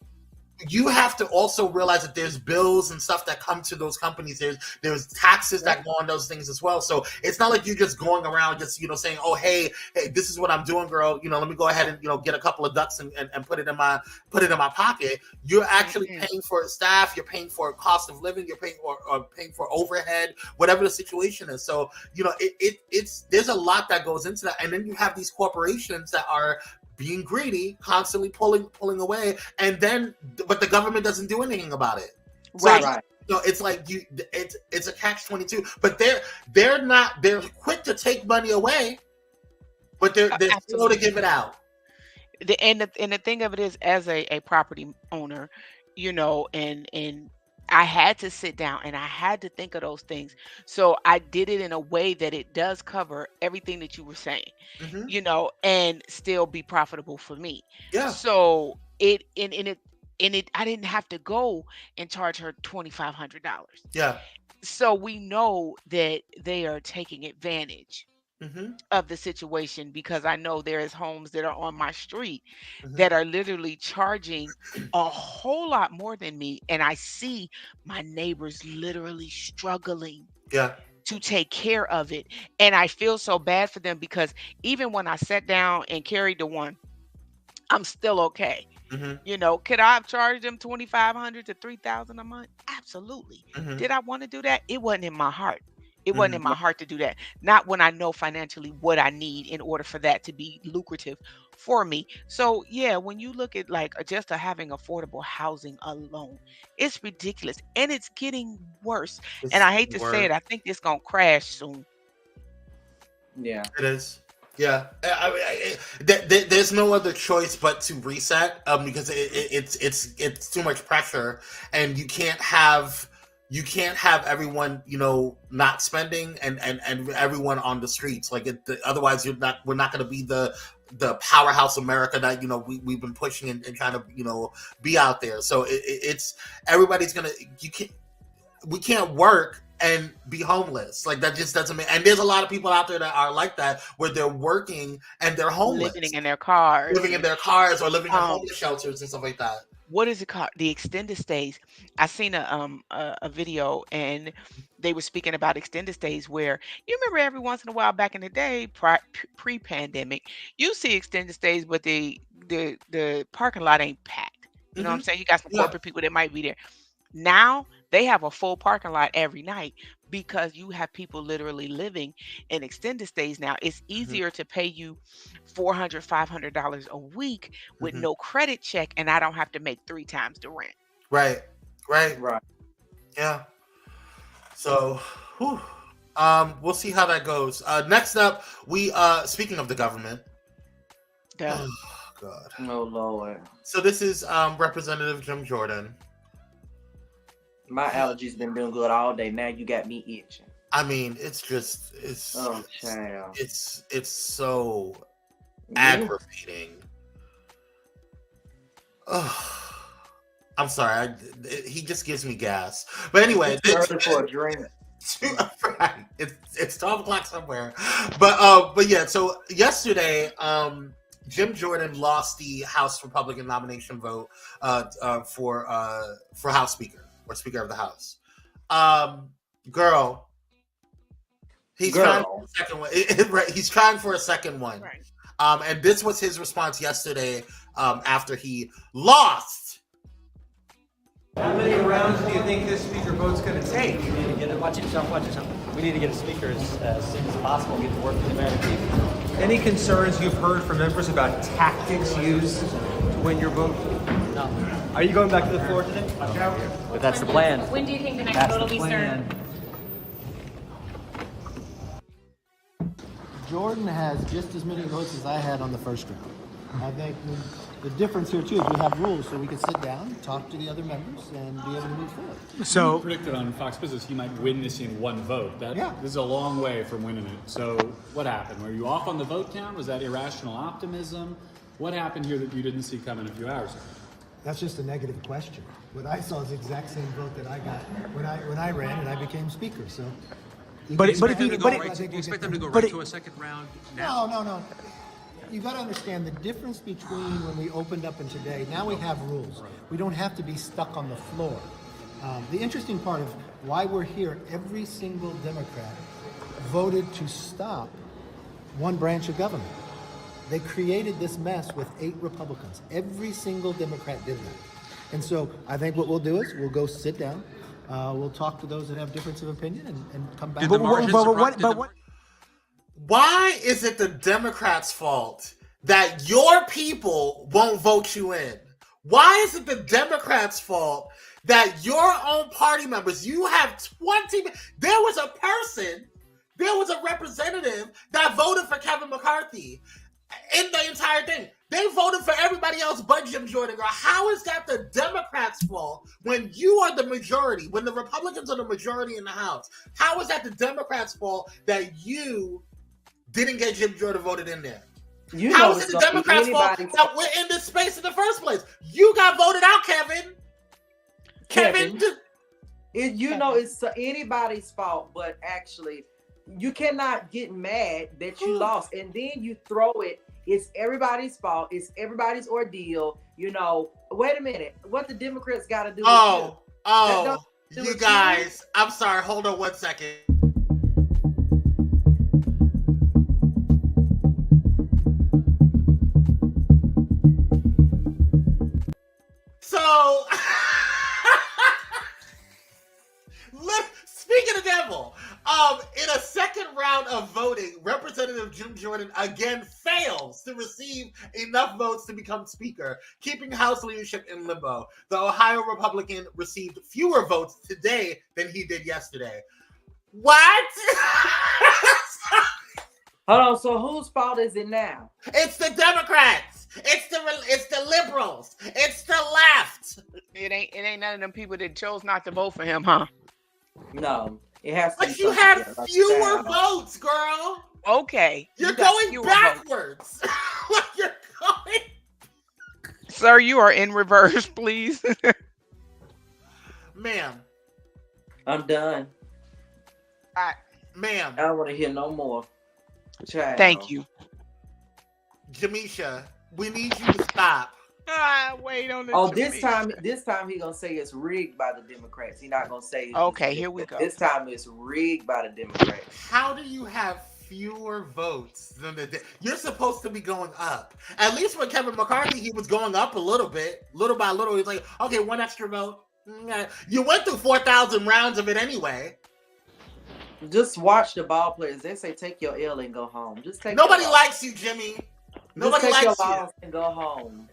Speaker 1: you have to also realize that there's bills and stuff that come to those companies. There's taxes that go on those things as well. So it's not like you're just going around just, saying, oh, hey, this is what I'm doing, girl. Let me go ahead and, get a couple of ducks and put it in my pocket. You're actually paying for staff. You're paying for cost of living. You're paying or paying for overhead, whatever the situation is. So, it's there's a lot that goes into that. And then you have these corporations that are being greedy, constantly pulling away, but the government doesn't do anything about it.
Speaker 3: Right.
Speaker 1: So it's like it's a catch-22. But they're quick to take money away, but they're slow to give it out.
Speaker 3: And the thing of it is, as a property owner, and I had to sit down and I had to think of those things. So I did it in a way that it does cover everything that you were saying, and still be profitable for me.
Speaker 1: Yeah.
Speaker 3: So I didn't have to go and charge her $2,500.
Speaker 1: Yeah.
Speaker 3: So we know that they are taking advantage of the situation, because I know there is homes that are on my street that are literally charging a whole lot more than me, and I see my neighbors literally struggling to take care of it, and I feel so bad for them, because even when I sat down and carried the one, I'm still okay. Could I have charged them $2,500 to $3,000 a month? Absolutely. Did I want to do that? It wasn't in my heart. It wasn't in my heart to do that. Not when I know financially what I need in order for that to be lucrative for me. So yeah, when you look at like just having affordable housing alone, it's ridiculous, and it's getting worse. And I hate to say it, I think it's gonna crash soon.
Speaker 6: Yeah,
Speaker 1: it is. Yeah, there's no other choice but to reset, because it's too much pressure, and you can't have everyone, not spending and everyone on the streets. Like otherwise we're not going to be the powerhouse America that, we've been pushing and trying to, be out there. So it's everybody's we can't work and be homeless. Like that just doesn't make, and there's a lot of people out there that are like that, where they're working and they're homeless.
Speaker 3: Living in their cars.
Speaker 1: Or living in homeless shelters and stuff like that.
Speaker 3: What is it called? The extended stays. I seen a video, and they were speaking about extended stays, where you remember every once in a while back in the day, pre-pandemic, you see extended stays, but the parking lot ain't packed. You know what I'm saying? You got some corporate people that might be there. Now they have a full parking lot every night, because you have people literally living in extended stays now. It's easier to pay you $400, $500 a week with no credit check, and I don't have to make 3 times the rent.
Speaker 1: Right. Yeah. So, we'll see how that goes. Next up, we speaking of the government. Oh God.
Speaker 6: Oh Lord.
Speaker 1: So this is Representative Jim Jordan.
Speaker 6: My allergies been doing good all day. Now you got me itching.
Speaker 1: I mean, it's so aggravating. Oh, I'm sorry. He just gives me gas. But anyway,
Speaker 6: for a drink.
Speaker 1: It's 12 o'clock somewhere. But yeah. So yesterday, Jim Jordan lost the House Republican nomination vote for House Speaker. Or Speaker of the House. Girl. He's trying for a second one. Right, he's trying for a second one. Right. And this was his response yesterday after he lost.
Speaker 2: How many rounds do you think this speaker vote's going to take?
Speaker 22: We need to get it. Watch yourself. We need to get a speaker as soon as possible. Get to work for the American people.
Speaker 2: Any concerns you've heard from members about tactics used to win your vote?
Speaker 22: No. Are you going back to the floor today? Well, that's the plan.
Speaker 18: When do you think the next vote will be, sir?
Speaker 23: Jordan has just as many votes as I had on the first round. I think
Speaker 5: The difference here too is we have rules, so we can sit down, talk to the other members, and be able to move forward.
Speaker 7: So you predicted on Fox Business you might win this in one vote. This is a long way from winning it. So what happened? Were you off on the vote count? Was that irrational optimism? What happened here that you didn't see coming a few hours ago?
Speaker 5: That's just a negative question. What I saw is the exact same vote that I got when I ran and I became speaker. So,
Speaker 2: do you expect them to go right to a second round now?
Speaker 5: No. You got to understand the difference between when we opened up and today. Now we have rules. We don't have to be stuck on the floor. The interesting part of why we're here, every single Democrat voted to stop one branch of government. They created this mess with 8 Republicans. Every single Democrat did that. And so I think what we'll do is we'll go sit down. We'll talk to those that have difference of opinion and come back.
Speaker 1: Why is it the Democrats' fault that your people won't vote you in? Why is it the Democrats' fault that your own party members, you have 20, there was a representative that voted for Kevin McCarthy in the entire thing. They voted for everybody else but Jim Jordan. Girl, how is that the Democrats' fault when you are the majority, when the Republicans are the majority in the House? How is that the Democrats' fault that you didn't get Jim Jordan voted in there? How is it the Democrats' fault that we're in this space in the first place? You got voted out, Kevin.
Speaker 6: It's anybody's fault, but actually, you cannot get mad that you lost, and then you throw it. It's everybody's fault. It's everybody's ordeal. Wait a minute. What the Democrats got to do?
Speaker 1: You guys. I'm sorry. Hold on 1 second. So, speaking of devil, in a second round of voting, Representative Jim Jordan again fails to receive enough votes to become Speaker, keeping House leadership in limbo. The Ohio Republican received fewer votes today than he did yesterday. What?
Speaker 6: Hold on. So whose fault is it now?
Speaker 1: It's the Democrats. It's the liberals. It's the left.
Speaker 3: It ain't none of them people that chose not to vote for him, huh?
Speaker 6: No, it has to.
Speaker 1: But you had fewer votes, girl.
Speaker 3: Okay,
Speaker 1: you're going backwards. You're going.
Speaker 3: Sir, you are in reverse, please.
Speaker 1: Ma'am,
Speaker 6: I'm done.
Speaker 1: Ma'am,
Speaker 6: I don't want to hear no more. Child.
Speaker 3: Thank you,
Speaker 1: Jamisha. We need you to stop.
Speaker 3: Wait on the.
Speaker 6: This time he gonna say it's rigged by the Democrats. He not gonna say.
Speaker 3: Okay, here we go.
Speaker 6: This time it's rigged by the Democrats.
Speaker 1: How do you have fewer votes than you're supposed to be going up? At least with Kevin McCarthy, he was going up a little bit, little by little. He's like, okay, 1 extra vote. You went through 4,000 rounds of it anyway.
Speaker 6: Just watch the ball players. They say take your L and go home. Just take.
Speaker 1: Nobody likes you, Jimmy. Nobody likes
Speaker 6: your loss and go home.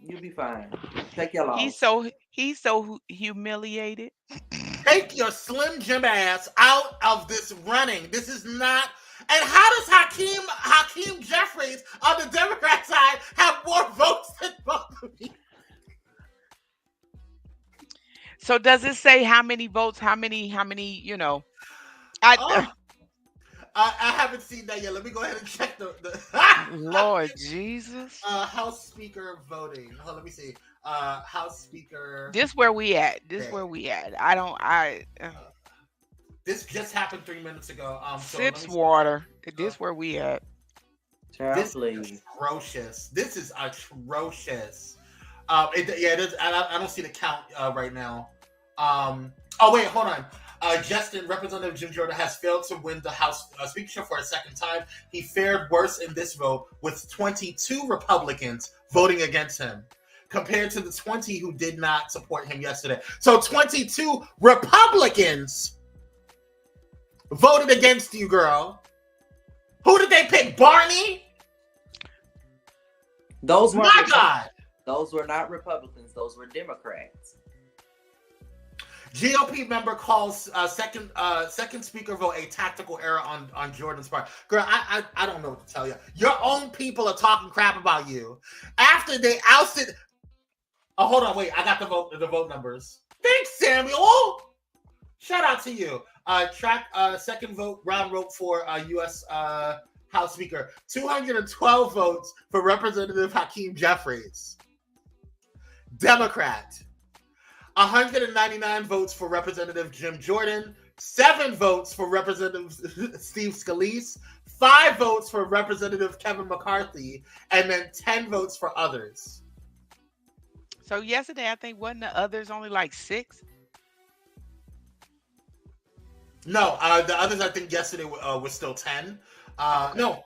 Speaker 6: You'll be fine. Take your loss.
Speaker 3: He's so humiliated.
Speaker 1: Take your Slim Jim ass out of this running. This is not. And how does Hakeem Jeffries on the Democrat side have more votes than both of you?
Speaker 3: So does it say how many votes? How many?
Speaker 1: I haven't seen that yet. Let me go ahead and check the
Speaker 3: Lord Jesus.
Speaker 1: House Speaker voting. Let me see. House Speaker.
Speaker 3: This where we at. This
Speaker 1: just happened 3 minutes ago.
Speaker 3: Sips water. This where we at.
Speaker 1: This is atrocious. This is atrocious. It is. I don't see the count right now. Oh wait, hold on. Representative Jim Jordan has failed to win the House speakership for a second time. He fared worse in this vote with 22 Republicans voting against him compared to the 20 who did not support him yesterday. So 22 Republicans voted against you, girl. Who did they pick? Barney?
Speaker 6: Those were
Speaker 1: My God.
Speaker 6: Those were not Republicans. Those were Democrats.
Speaker 1: GOP member calls second speaker vote a tactical error on Jordan's part. Girl, I don't know what to tell you. Your own people are talking crap about you after they ousted. Oh, hold on, wait. I got the vote numbers. Thanks, Samuel. Shout out to you. Second vote round vote for U.S. House Speaker. 212 votes for Representative Hakeem Jeffries. Democrat. 199 votes for Representative Jim Jordan. 7 votes for Representative Steve Scalise. 5 votes for Representative Kevin McCarthy. And then 10 votes for others.
Speaker 3: So yesterday, I think, wasn't the others only like 6?
Speaker 1: No, the others, I think yesterday was still 10. No.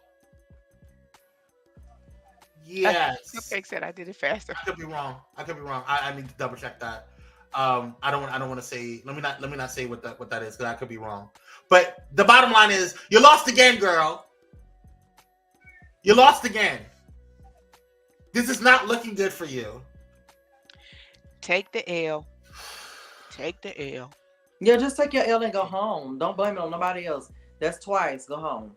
Speaker 1: Yes.
Speaker 3: Okay, said I did it faster.
Speaker 1: I could be wrong. I need to double check that. I don't want to say. Let me not say what that is, because I could be wrong. But the bottom line is, you lost again, girl. You lost again. This is not looking good for you.
Speaker 3: Take the L. Take the L.
Speaker 6: Yeah, just take your L and go home. Don't blame it on nobody else. That's twice. Go home.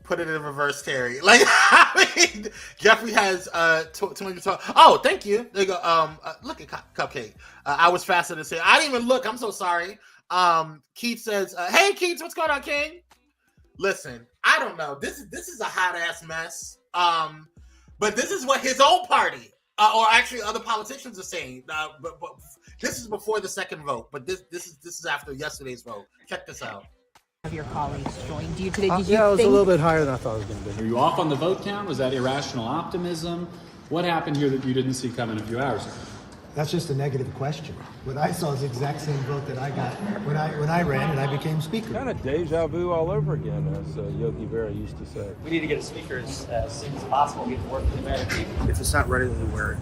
Speaker 1: Put it in reverse, Terry. Like, I mean, Jeffrey has 212. Oh, thank you. There you go. Look at Cupcake. I was faster to say. I didn't even look. I'm so sorry. Keith says, "Hey, Keith, what's going on, King?" Listen, I don't know. This is a hot ass mess. But this is what his own party, or actually other politicians, are saying. But this is before the second vote. But this is after yesterday's vote. Check this out.
Speaker 8: Of your colleagues joined you today. Did
Speaker 10: Yeah,
Speaker 8: you
Speaker 10: it was a little bit higher than I thought it was going to be.
Speaker 7: Were you off on the vote count? Was that irrational optimism? What happened here that you didn't see coming a few hours ago?
Speaker 5: That's just a negative question. What I saw is the exact same vote that I got when I ran and I became speaker.
Speaker 23: Kind of deja vu all over again, as Yogi Berra used to say.
Speaker 22: We need to get a speaker as soon as possible, get to work with the American people.
Speaker 24: If it's not readily aware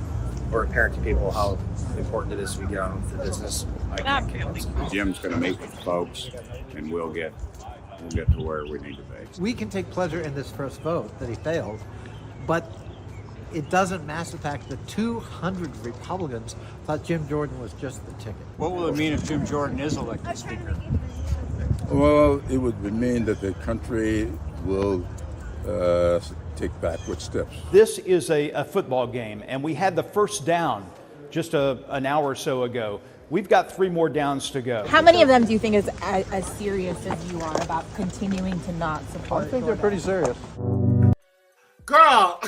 Speaker 24: or apparent to people how important it is we get on with the business, I can't cancel.
Speaker 25: Jim's going to meet with the folks, and we'll get to where we need to be.
Speaker 10: We can take pleasure in this first vote that he failed, but it doesn't mask the fact that 200 Republicans thought Jim Jordan was just the ticket.
Speaker 23: What will it mean if Jim Jordan is elected speaker?
Speaker 25: Well, it would mean that the country will take backward steps.
Speaker 26: This is a football game, and we had the first down just an hour or so ago. We've got 3 more downs to go.
Speaker 8: How many of them do you think is as serious as you are about continuing to not support?
Speaker 10: I think they're pretty serious.
Speaker 1: Girl.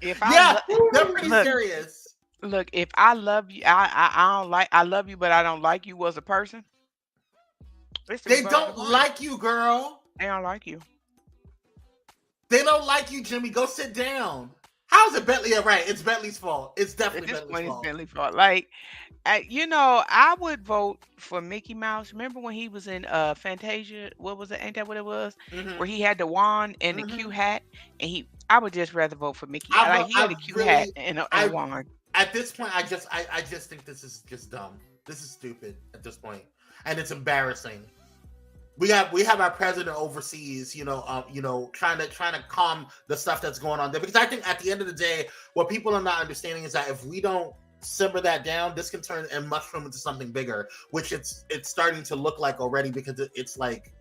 Speaker 1: They're pretty serious.
Speaker 3: Look, if I love you, I love you, but I don't like you as a person.
Speaker 1: They don't like you, girl.
Speaker 3: They don't like you.
Speaker 1: They don't like you, Jimmy. Go sit down. How's it Bentley? Yeah, right. It's Bentley's fault. It's definitely Bentley's fault.
Speaker 3: It's Bentley's fault. Like, I would vote for Mickey Mouse. Remember when he was in Fantasia? What was it? Ain't that what it was? Mm-hmm. Where he had the wand and the Q hat, and I would just rather vote for Mickey. He had a Q hat and a wand.
Speaker 1: At this point, I just think this is just dumb. This is stupid at this point, and it's embarrassing. We have our president overseas, trying to calm the stuff that's going on there. Because I think at the end of the day, what people are not understanding is that if we don't simmer that down, this can turn and mushroom into something bigger, which it's starting to look like already, because it's like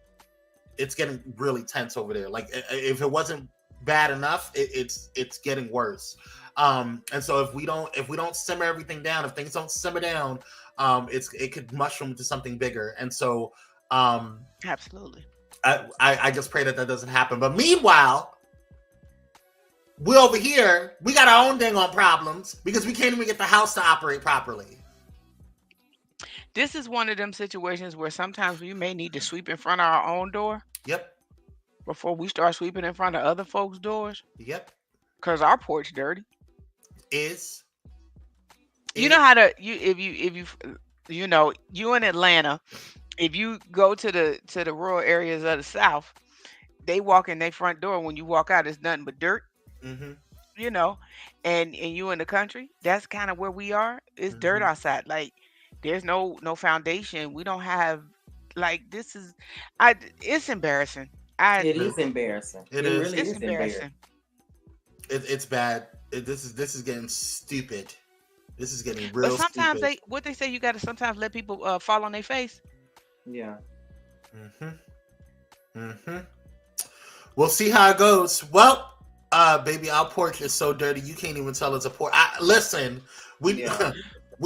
Speaker 1: it's getting really tense over there. Like, if it wasn't bad enough, it's getting worse. And so if we don't simmer everything down, if things don't simmer down, it could mushroom into something bigger. And so
Speaker 3: absolutely,
Speaker 1: I just pray that doesn't happen. But meanwhile, we over here, we got our own dang on problems because we can't even get the house to operate properly.
Speaker 3: This is one of them situations where sometimes we may need to sweep in front of our own door.
Speaker 1: Yep.
Speaker 3: Before we start sweeping in front of other folks' doors.
Speaker 1: Yep.
Speaker 3: Because our porch dirty.
Speaker 1: You
Speaker 3: know how to you in Atlanta, if you go to the rural areas of the South, they walk in their front door. When you walk out, it's nothing but dirt.
Speaker 1: Mm-hmm.
Speaker 3: And you in the country, that's kind of where we are. It's dirt outside. Like, there's no foundation. We don't have, like, it's embarrassing.
Speaker 6: It is embarrassing.
Speaker 1: It
Speaker 6: really
Speaker 1: is
Speaker 6: is embarrassing.
Speaker 1: It's bad. This is getting stupid. This is getting
Speaker 3: But
Speaker 1: real
Speaker 3: sometimes
Speaker 1: stupid.
Speaker 3: they say you got to sometimes let people fall on their face.
Speaker 6: Yeah.
Speaker 1: We'll see how it goes. Well, baby, our porch is so dirty you can't even tell it's a porch. Listen, we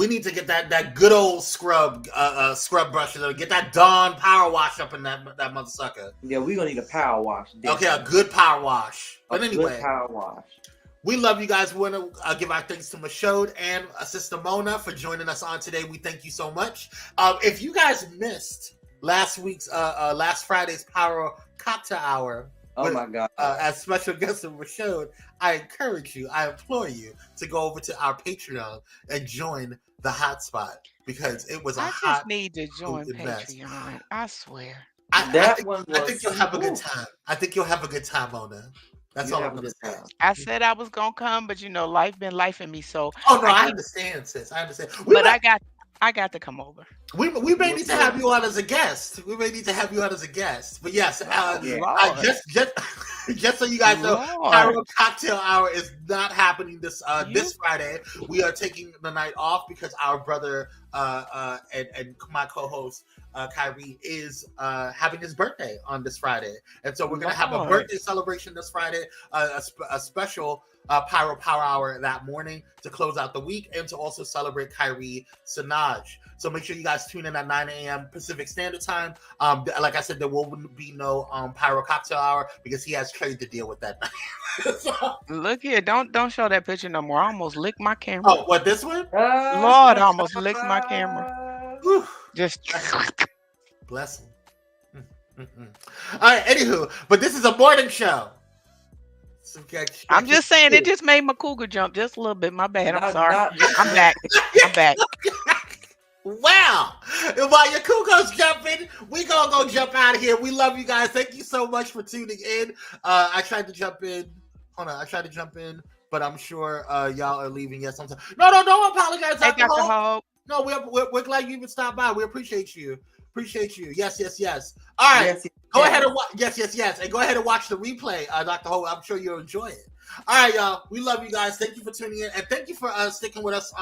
Speaker 1: need to get that good old scrub brush. Get that Dawn power wash up in that mother sucker.
Speaker 6: Yeah, we're gonna need a power wash.
Speaker 1: Okay, a good power wash. But anyway,
Speaker 6: good power wash.
Speaker 1: We love you guys. We want to give our thanks to Mashode and Sister Mona for joining us on today. We thank you so much. If you guys missed last Friday's Pyro Cocktail Hour,
Speaker 6: my God,
Speaker 1: as special guest of Mashode, I encourage you, I implore you to go over to our Patreon and join the hotspot because it was
Speaker 3: I just need to join Patreon. I swear.
Speaker 1: I think you'll have a good time. I think you'll have a good time, Mona. That's all I'm gonna say.
Speaker 3: I said I was gonna come, but life been lifing me. So
Speaker 1: I understand, sis. I understand.
Speaker 3: I got to come over.
Speaker 1: We may need to have you on as a guest. But yes, just so you guys know, Pyro Cocktail Hour is not happening this Friday. We are taking the night off because our brother and my co-host Kire is having his birthday on this Friday, and so we're gonna have a birthday celebration this Friday, a special Pyro Power Hour that morning to close out the week and to also celebrate Kire Senoj. So make sure you guys tune in at 9 a.m. Pacific Standard Time. Like I said, there will be no Pyro Cocktail Hour because he has trade to deal with that night.
Speaker 3: Look here, don't show that picture no more. I almost licked my camera.
Speaker 1: Oh, what, this one?
Speaker 3: Lord, I almost licked my camera. Just
Speaker 1: bless him. All right, anywho, but this is a morning show.
Speaker 3: I'm just saying, it just made my cougar jump just a little bit. My bad. I'm sorry. I'm back.
Speaker 1: Wow. While your cougar's jumping, we gonna go jump out of here. We love you guys. Thank you so much for tuning in. I tried to jump in. But I'm sure y'all are leaving yet sometime. No, don't apologize.
Speaker 3: Hey, Dr. Hope.
Speaker 1: No, we're glad you even stopped by. We appreciate you. Yes. All right. Go ahead and watch. Yes. And go ahead and watch the replay, Dr. Hope. I'm sure you'll enjoy it. All right, y'all. We love you guys. Thank you for tuning in, and thank you for sticking with us.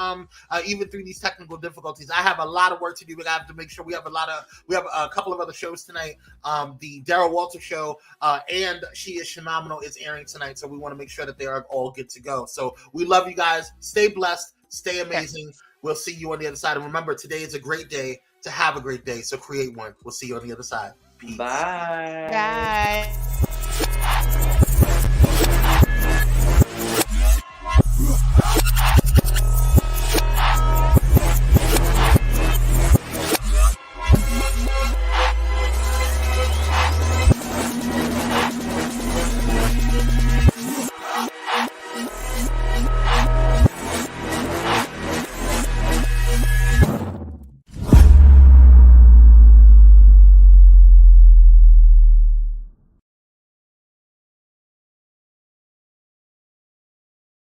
Speaker 1: Even through these technical difficulties, I have a lot of work to do. We have to make sure we have a couple of other shows tonight. The Daryl Walter show and She Is Phenomenal is airing tonight, so we want to make sure that they are all good to go. So we love you guys. Stay blessed. Stay amazing. We'll see you on the other side. And remember, today is a great day to have a great day. So create one. We'll see you on the other side. Peace.
Speaker 6: Bye.
Speaker 3: Bye.